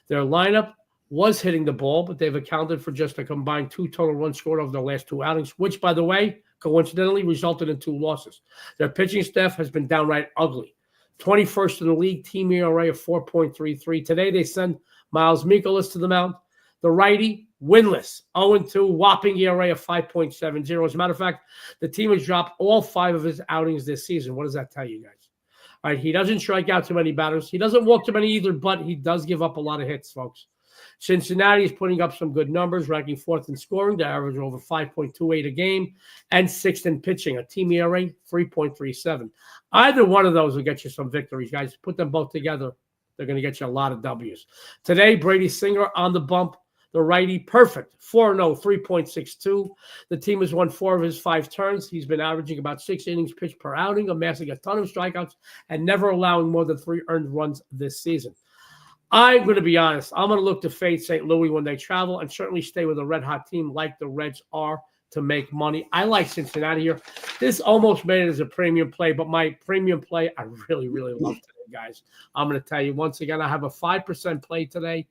Their lineup was hitting the ball, but they've accounted for just a combined 2 total runs scored over the last 2 outings, which, by the way, coincidentally resulted in 2 losses. Their pitching staff has been downright ugly. 21st in the league, team ERA of 4.33. Today, they send Miles Mikolas to the mound. The righty, winless, 0-2, whopping ERA of 5.70. As a matter of fact, the team has dropped all 5 of his outings this season. What does that tell you guys? All right, he doesn't strike out too many batters. He doesn't walk too many either, but he does give up a lot of hits, folks. Cincinnati is putting up some good numbers, ranking 4th in scoring. They average over 5.28 a game, and 6th in pitching. A team ERA, 3.37. Either one of those will get you some victories, guys. Put them both together. They're going to get you a lot of W's. Today, Brady Singer on the bump. The righty, perfect. 4-0, 3.62. The team has won 4 of his 5 turns. He's been averaging about 6 innings pitched per outing, amassing a ton of strikeouts, and never allowing more than 3 earned runs this season. I'm going to be honest. I'm going to look to fade St. Louis when they travel and certainly stay with a red-hot team like the Reds are to make money. I like Cincinnati here. This almost made it as a premium play, but my premium play I really, really love today, guys. I'm going to tell you once again, I have a 5% play today.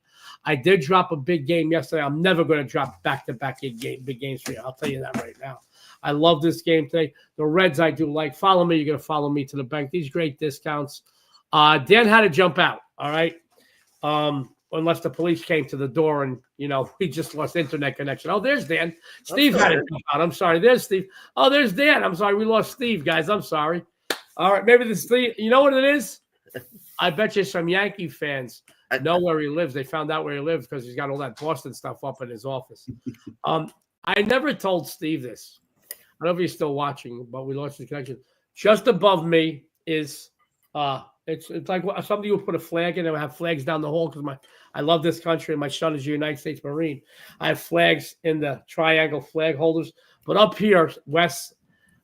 I did drop a big game yesterday. I'm never going to drop back-to-back big games for you. I'll tell you that right now. I love this game today. The Reds I do like. Follow me. You're going to follow me to the bank. These great discounts. Dan had to jump out, all right? Unless the police came to the door and, we just lost internet connection. Oh, there's Dan. Steve had to jump out. I'm sorry. There's Steve. Oh, there's Dan. I'm sorry. We lost Steve, guys. I'm sorry. All right. Maybe this Steve. You know what it is? I bet you some Yankee fans know where he lives. They found out where he lives because he's got all that Boston stuff up in his office. I never told Steve this. I don't know if he's still watching, but we lost his connection. Just above me is it's like somebody would put a flag in and have flags down the hall because I love this country and my son is a United States Marine. I have flags in the triangle flag holders. But up here, Wes,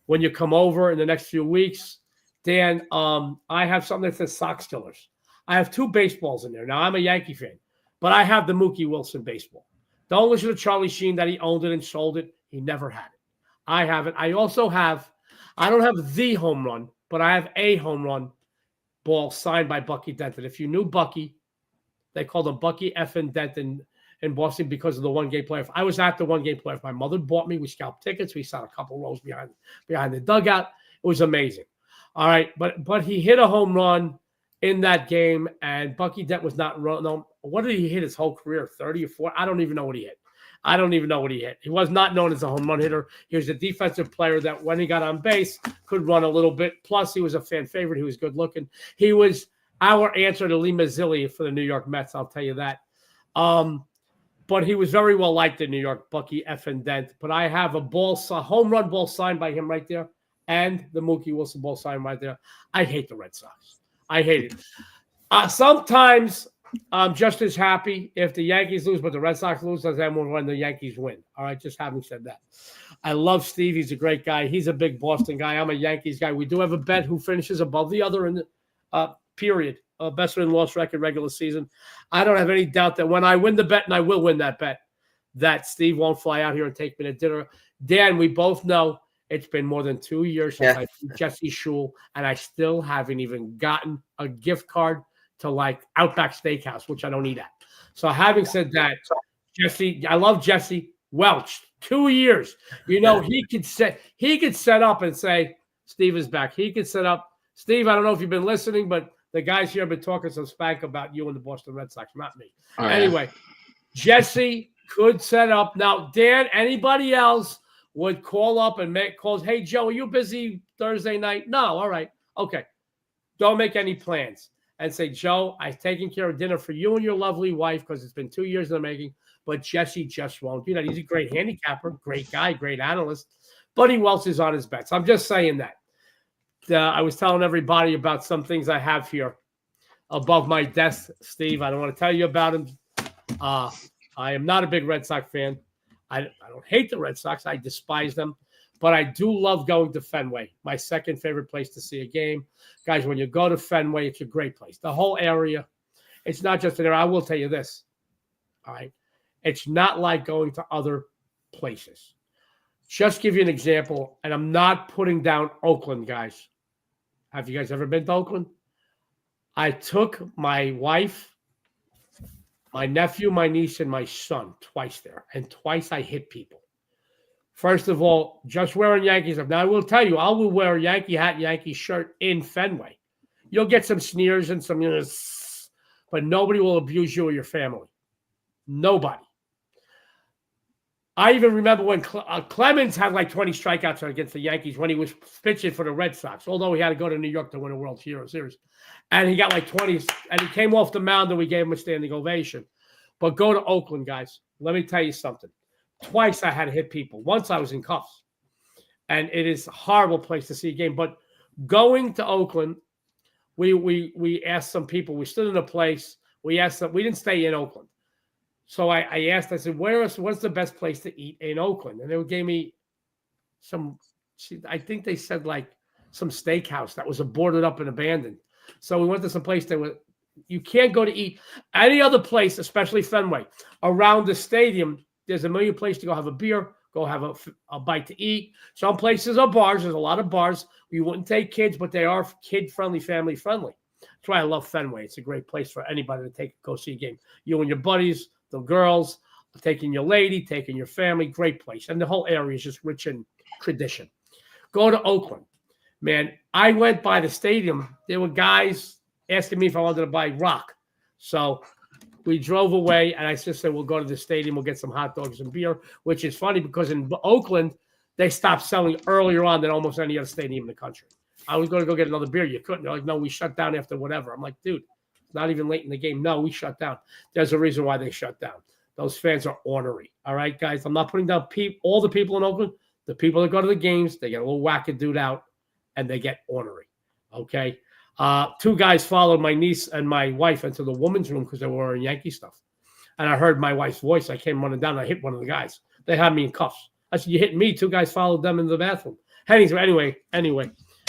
when you come over in the next few weeks, Dan, I have something that says Sox Killers. I have 2 baseballs in there. Now, I'm a Yankee fan, but I have the Mookie Wilson baseball. Don't listen to Charlie Sheen that he owned it and sold it. He never had it. I have it. I also have, I don't have the home run, but I have a home run ball signed by Bucky Denton. If you knew Bucky, they called him Bucky effing Denton in Boston because of the one-game playoff. I was at the one-game playoff. My mother bought me. We scalped tickets. We sat a couple rows behind the dugout. It was amazing. All right, but he hit a home run in that game, and Bucky Dent was not – no, what did he hit his whole career, 30 or 40? I don't even know what he hit. I don't even know what he hit. He was not known as a home run hitter. He was a defensive player that when he got on base could run a little bit. Plus, he was a fan favorite. He was good looking. He was our answer to Lee Mazzilli for the New York Mets, I'll tell you that. But he was very well liked in New York, Bucky effing Dent. But I have a home run ball signed by him right there, and the Mookie Wilson ball signed right there. I hate the Red Sox. I hate it. Sometimes I'm just as happy if the Yankees lose, but the Red Sox lose as I am when the Yankees win. All right, just having said that. I love Steve. He's a great guy. He's a big Boston guy. I'm a Yankees guy. We do have a bet who finishes above the other in the period. Best win-loss record regular season. I don't have any doubt that when I win the bet, and I will win that bet, that Steve won't fly out here and take me to dinner. Dan, we both know it's been more than 2 years since I beat Jesse Shule, and I still haven't even gotten a gift card to like Outback Steakhouse, which I don't eat at. So having said that, Jesse, I love Jesse Welch. 2 years. You know, he could set up and say, Steve is back. He could set up. Steve, I don't know if you've been listening, but the guys here have been talking some spank about you and the Boston Red Sox, not me. Anyway, Jesse could set up. Now, Dan, anybody else would call up and make calls. Hey, Joe, are you busy Thursday night? No. All right. Okay. Don't make any plans. And say, Joe, I've taken care of dinner for you and your lovely wife because it's been 2 years in the making. But Jesse just won't do that. He's a great handicapper, great guy, great analyst. But he welches on his bets. I'm just saying that. I was telling everybody about some things I have here above my desk, Steve. I don't want to tell you about them. I am not a big Red Sox fan. I don't hate the Red Sox. I despise them. But I do love going to Fenway, my second favorite place to see a game. Guys, when you go to Fenway, it's a great place. The whole area, it's not just an area. I will tell you this, all right? It's not like going to other places. Just give you an example, and I'm not putting down Oakland, guys. Have you guys ever been to Oakland? I took my wife, my nephew, my niece, and my son twice there, and twice I hit people. First of all, just wearing Yankees stuff. Now, I will tell you, I will wear a Yankee hat, Yankee shirt in Fenway. You'll get some sneers and some, but nobody will abuse you or your family. Nobody. I even remember when Clemens had like 20 strikeouts against the Yankees when he was pitching for the Red Sox, although he had to go to New York to win a World Series. And he got like 20, and he came off the mound and we gave him a standing ovation. But go to Oakland, guys. Let me tell you something. Twice I had to hit people. Once I was in cuffs. And it is a horrible place to see a game. But going to Oakland, we asked some people. We stood in a place. We asked them. We didn't stay in Oakland. So I asked, I said, what's the best place to eat in Oakland? And they gave me I think they said like some steakhouse that was boarded up and abandoned. So we went to some place you can't go to eat any other place, especially Fenway. Around the stadium, there's a million places to go have a beer, go have a bite to eat. Some places are bars. There's a lot of bars. We wouldn't take kids, but they are kid-friendly, family-friendly. That's why I love Fenway. It's a great place for anybody to go see a game. You and your buddies, the girls, taking your lady, taking your family, great place. And the whole area is just rich in tradition. Go to Oakland. Man, I went by the stadium. There were guys asking me if I wanted to buy rock. So we drove away, and I just said, we'll go to the stadium. We'll get some hot dogs and beer, which is funny because in Oakland, they stopped selling earlier on than almost any other stadium in the country. I was going to go get another beer. You couldn't. They're like, no, we shut down after whatever. I'm like, dude. Not even late in the game. No, we shut down. There's a reason why they shut down. Those fans are ornery. All right, guys? I'm not putting down all the people in Oakland. The people that go to the games, they get a little wackadoodle out, and they get ornery. Okay? Two guys followed my niece and my wife into the women's room because they were wearing Yankee stuff. And I heard my wife's voice. I came running down. And I hit one of the guys. They had me in cuffs. I said, you hit me. Two guys followed them into the bathroom. Anyway.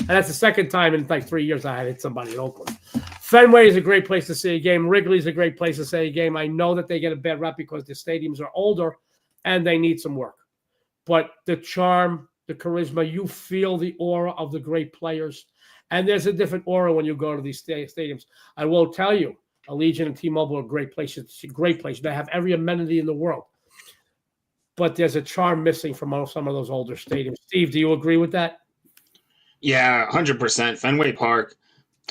And that's the second time in like 3 years I had hit somebody in Oakland. Fenway is a great place to see a game. Wrigley's a great place to see a game. I know that they get a bad rap because the stadiums are older and they need some work. But the charm, the charisma, you feel the aura of the great players. And there's a different aura when you go to these stadiums. I will tell you, Allegiant and T-Mobile are great places. It's a great place. They have every amenity in the world. But there's a charm missing from some of those older stadiums. Steve, do you agree with that? Yeah, 100%. Fenway Park,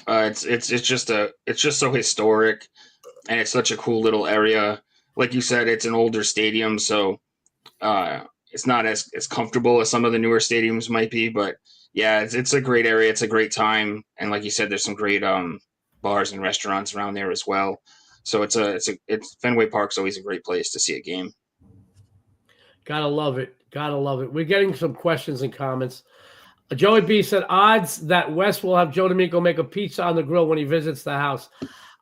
it's just so historic, and it's such a cool little area. Like you said, it's an older stadium, so It's not as comfortable as some of the newer stadiums might be, but yeah, it's a great area. It's a great time, and like you said, there's some great bars and restaurants around there as well. So it's Fenway Park's always a great place to see a game. Gotta love it. Gotta love it. We're getting some questions and comments. Joey B said, odds that Wes will have Joe D'Amico make a pizza on the grill when he visits the house.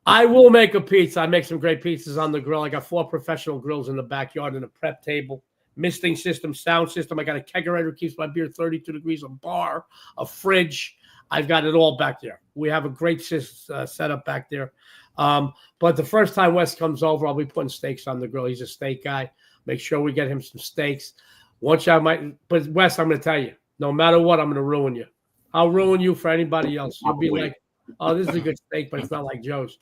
I will make a pizza. I make some great pizzas on the grill. I got 4 professional grills in the backyard and a prep table, misting system, sound system. I got a kegerator that keeps my beer 32 degrees, a bar, a fridge. I've got it all back there. We have a great setup back there. But the first time Wes comes over, I'll be putting steaks on the grill. He's a steak guy. Make sure we get him some steaks. But Wes, I'm going to tell you, no matter what, I'm going to ruin you. I'll ruin you for anybody else. You'll be like, oh, this is a good steak, but it's not like Joe's.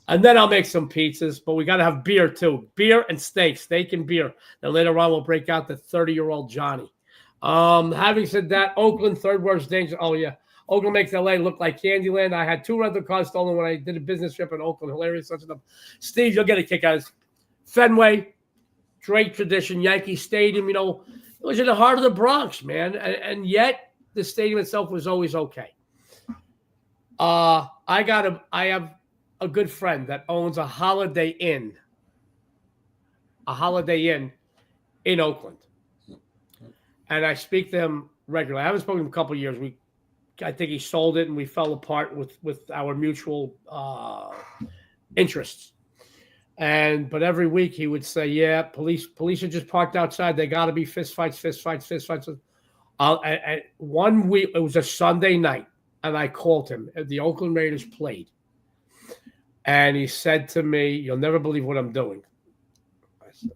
And then I'll make some pizzas, but we got to have beer too. Beer and steak and beer. Then later on, we'll break out the 30-year-old Johnny. Having said that, Oakland, third worst danger. Oh, yeah. Oakland makes LA look like Candyland. I had 2 rental cars stolen when I did a business trip in Oakland. Hilarious. Such enough. Steve, you'll get a kick out of this. Fenway, great tradition, Yankee Stadium, it was in the heart of the Bronx, man. And yet the stadium itself was always okay. I have a good friend that owns a Holiday Inn in Oakland. And I speak to him regularly. I haven't spoken to him in a couple of years. I think he sold it and we fell apart with our mutual interests. But every week he would say, yeah, police are just parked outside. They got to be fist fights. One week, it was a Sunday night, and I called him. The Oakland Raiders played. And he said to me, you'll never believe what I'm doing. I said,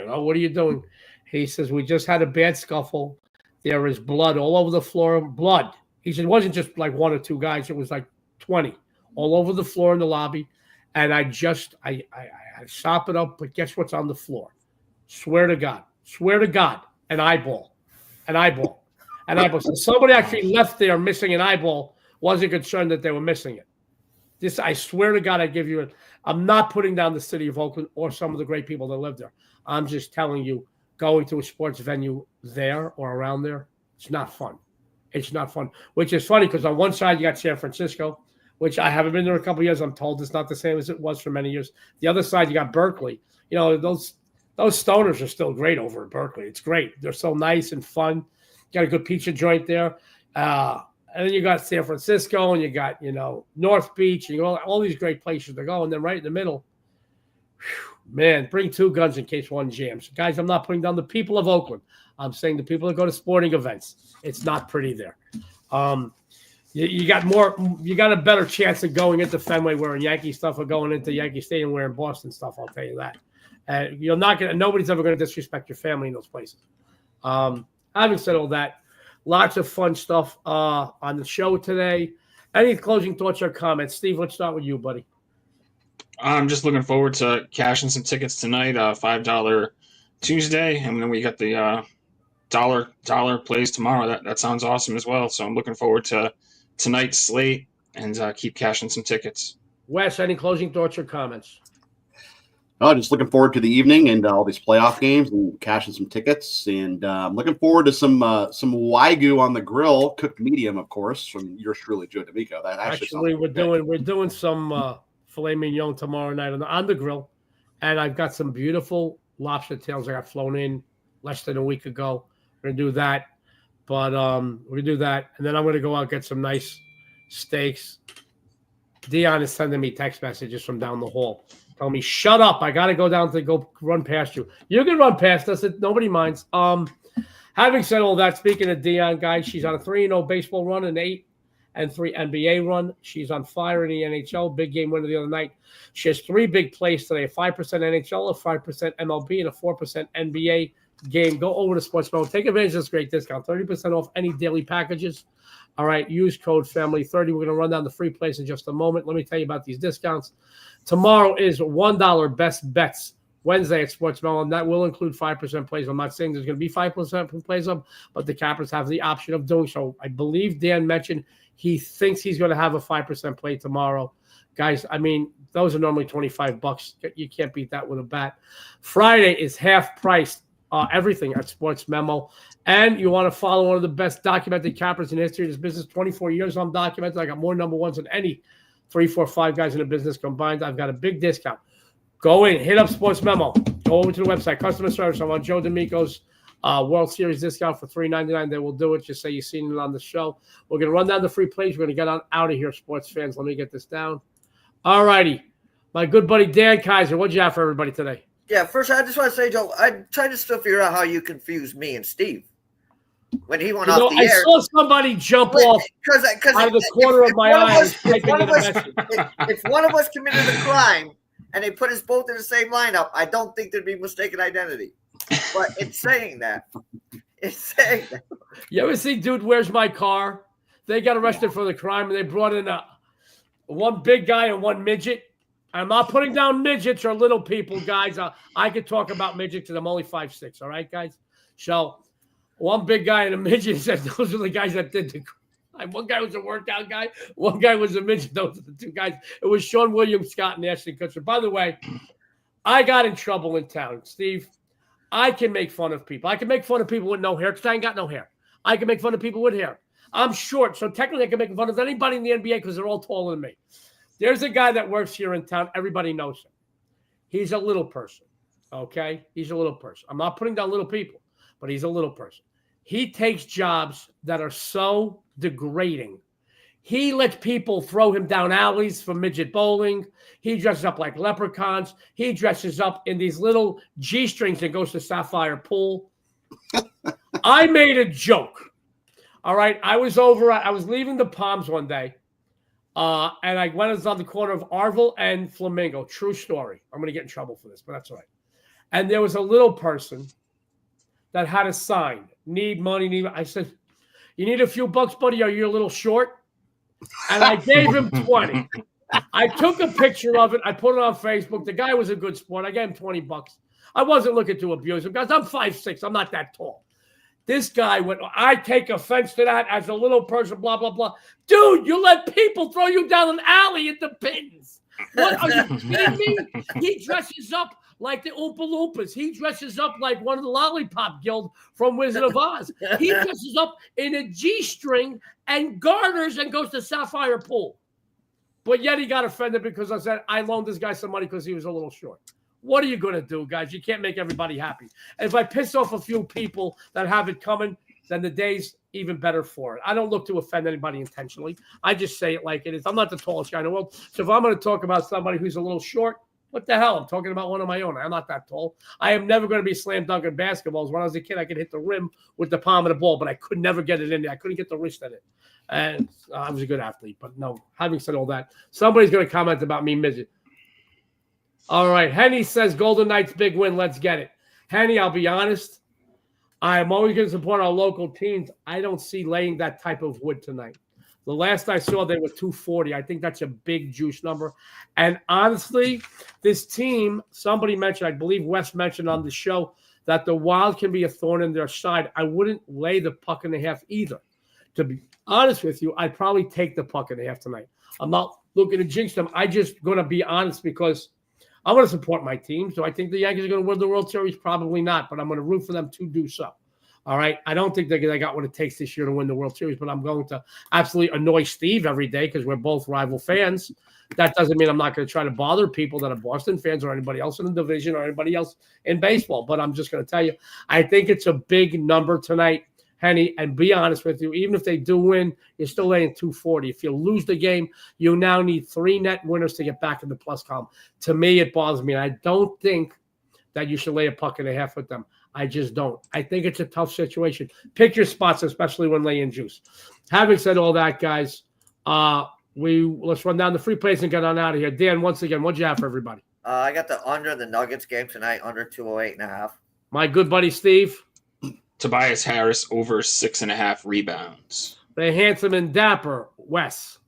what are you doing? He says, we just had a bad scuffle. There is blood all over the floor. Blood. He said, it wasn't just like 1 or 2 guys. It was like 20 all over the floor in the lobby. And I sop it up, but guess what's on the floor? Swear to God, an eyeball. So somebody actually left there missing an eyeball, wasn't concerned that they were missing it. I swear to God, I give you it. I'm not putting down the city of Oakland or some of the great people that live there. I'm just telling you, going to a sports venue there or around there, it's not fun. It's not fun, which is funny because on one side you got San Francisco, which I haven't been there a couple of years. I'm told it's not the same as it was for many years. The other side, you got Berkeley. Those stoners are still great over at Berkeley. It's great. They're so nice and fun. You got a good pizza joint there. And then you got San Francisco, and you got, North Beach, and all these great places to go. And then right in the middle, man, bring 2 guns in case one jams. Guys, I'm not putting down the people of Oakland. I'm saying the people that go to sporting events. It's not pretty there. You got a better chance of going into Fenway wearing Yankee stuff or going into Yankee Stadium wearing Boston stuff. I'll tell you that. Nobody's ever going to disrespect your family in those places. Having said all that, lots of fun stuff on the show today. Any closing thoughts or comments? Steve, let's start with you, buddy. I'm just looking forward to cashing some tickets tonight. $5 Tuesday, and then we got the dollar plays tomorrow. That sounds awesome as well. So I'm looking forward to tonight's slate and keep cashing some tickets. Wes, any closing thoughts or comments? Oh, just looking forward to the evening and all these playoff games and cashing some tickets. And I'm looking forward to some Wagyu on the grill, cooked medium, of course, from yours truly, Joe D'Amico. That actually we're doing some filet mignon tomorrow night on the grill, and I've got some beautiful lobster tails I got flown in less than a week ago. We're gonna do that, but we're gonna do that, and then I'm gonna go out and get some nice steaks. Dionne is sending me text messages from down the hall. Tell me, shut up. I got to go down to go run past you. You can run past us. Nobody minds. Having said all that, speaking of Dionne, guys, she's on a 3-0 baseball run, an 8-3 NBA run. She's on fire in the NHL. Big game winner the other night. She has 3 big plays today, a 5% NHL, a 5% MLB, and a 4% NBA game. Go over to SportsMemo. Take advantage of this great discount. 30% off any daily packages. All right, use code FAMILY30. We're going to run down the free plays in just a moment. Let me tell you about these discounts. Tomorrow is $1 best bets Wednesday at SportsMemo, and that will include 5% plays. I'm not saying there's going to be 5% plays up, but the cappers have the option of doing so. I believe Dan mentioned he thinks he's going to have a 5% play tomorrow. Guys, I mean, those are normally $25. You can't beat that with a bat. Friday is half price everything at Sports Memo. And you want to follow one of the best documented cappers in the history of this business. 24 years I'm documented. I got more number ones than any 3, 4, 5 guys in the business combined. I've got a big discount. Go in, hit up Sports Memo. Go over to the website, customer service. I'm on Joe D'Amico's World Series discount for $3.99. They will do it. Just say you've seen it on the show. We're going to run down the free plays. We're going to get on out of here, sports fans. Let me get this down. All righty. My good buddy Dan Kaiser, what'd you have for everybody today? Yeah, first I just want to say, Joe, I'm trying to still figure out how you confused me and Steve when he went off the I air. saw somebody jump off out of the corner of my eye. If one of us committed a crime and they put us both in the same lineup, I don't think there'd be mistaken identity. But it's saying that. It's saying that. You ever see Dude, Where's My Car? They got arrested for the crime, and they brought in one big guy and one midget. I'm not putting down midgets or little people, guys. I could talk about midgets because I'm only 5'6", all right, guys? So one big guy and a midget said those are the guys that did the crime. One guy was a workout guy. One guy was a midget. Those are the two guys. It was Sean William Scott and Ashton Kutcher. By the way, I got in trouble in town, Steve. I can make fun of people. I can make fun of people with no hair because I ain't got no hair. I can make fun of people with hair. I'm short, so technically I can make fun of anybody in the NBA because they're all taller than me. There's a guy that works here in town. Everybody knows him. He's a little person, okay? He's a little person. I'm not putting down little people, but he's a little person. He takes jobs that are so degrading. He lets people throw him down alleys for midget bowling. He dresses up like leprechauns. He dresses up in these little G-strings and goes to Sapphire Pool. I made a joke, all right? I was leaving the Palms one day. And I went on the corner of Arville and Flamingo. True story. I'm going to get in trouble for this, but that's all right. And there was a little person that had a sign, need money. I said, you need a few bucks, buddy? Are you a little short? And I gave him 20. I took a picture of it. I put it on Facebook. The guy was a good sport. I gave him 20 bucks. I wasn't looking to abuse him, guys. I'm 5'6". I'm not that tall. This guy went, I take offense to that as a little person, blah, blah, blah. Dude, you let people throw you down an alley at the pins. What, are you kidding me? He dresses up like the Oompa Loompas. He dresses up like one of the Lollipop Guild from Wizard of Oz. He dresses up in a G-string and garters and goes to Sapphire Pool. But yet he got offended because I said I loaned this guy some money because he was a little short. What are you going to do, guys? You can't make everybody happy. And if I piss off a few people that have it coming, then the day's even better for it. I don't look to offend anybody intentionally. I just say it like it is. I'm not the tallest guy in the world. So if I'm going to talk about somebody who's a little short, what the hell? I'm talking about one of my own. I'm not that tall. I am never going to be slam dunking basketballs. When I was a kid, I could hit the rim with the palm of the ball, but I could never get it in there. I couldn't get the wrist in it. And I was a good athlete. But no, having said all that, somebody's going to comment about me midget. All right. Henny says Golden Knights big win. Let's get it. Henny, I'll be honest. I am always going to support our local teams. I don't see laying that type of wood tonight. The last I saw, they were 240. I think that's a big juice number. And honestly, this team, somebody mentioned, I believe Wes mentioned on the show, that the Wild can be a thorn in their side. I wouldn't lay the puck and a half either. To be honest with you, I'd probably take the puck and a half tonight. I'm not looking to jinx them. I just going to be honest because I'm going to support my team. So I think the Yankees are going to win the World Series. Probably not, but I'm going to root for them to do so. All right. I don't think they got what it takes this year to win the World Series, but I'm going to absolutely annoy Steve every day because we're both rival fans. That doesn't mean I'm not going to try to bother people that are Boston fans or anybody else in the division or anybody else in baseball. But I'm just going to tell you, I think it's a big number tonight, Henny. And be honest with you, even if they do win, you're still laying 240. If you lose the game, you now need 3 net winners to get back in the plus column. To me, it bothers me. I don't think that you should lay a puck and a half with them. I just don't. I think it's a tough situation. Pick your spots, especially when laying juice. Having said all that, guys, let's run down the free plays and get on out of here. Dan, once again, what'd you have for everybody? I got the under the Nuggets game tonight, under 208.5. My good buddy Steve. Tobias Harris over 6.5 rebounds. The handsome and dapper Wes.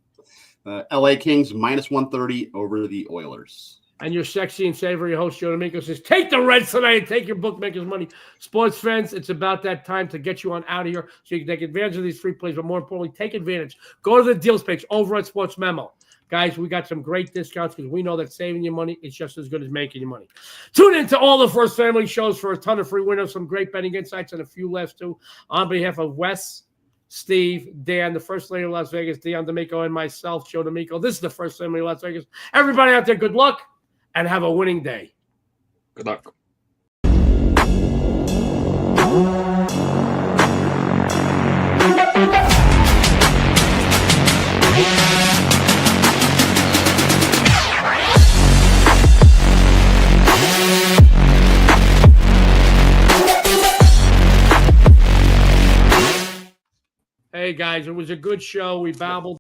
LA Kings minus 130 over the Oilers. And your sexy and savory host, Joe D'Amico, says, take the Reds tonight and take your bookmakers' money. Sports fans, it's about that time to get you on out of here so you can take advantage of these free plays, but more importantly, take advantage. Go to the deals page over at Sports Memo. Guys, we got some great discounts because we know that saving you money is just as good as making you money. Tune in to all the First Family shows for a ton of free winners, some great betting insights, and a few laughs too. On behalf of Wes, Steve, Dan, the First Lady of Las Vegas, Dionne D'Amico, and myself, Joe D'Amico. This is the First Family of Las Vegas. Everybody out there, good luck and have a winning day. Good luck. Hey, guys, it was a good show. We babbled.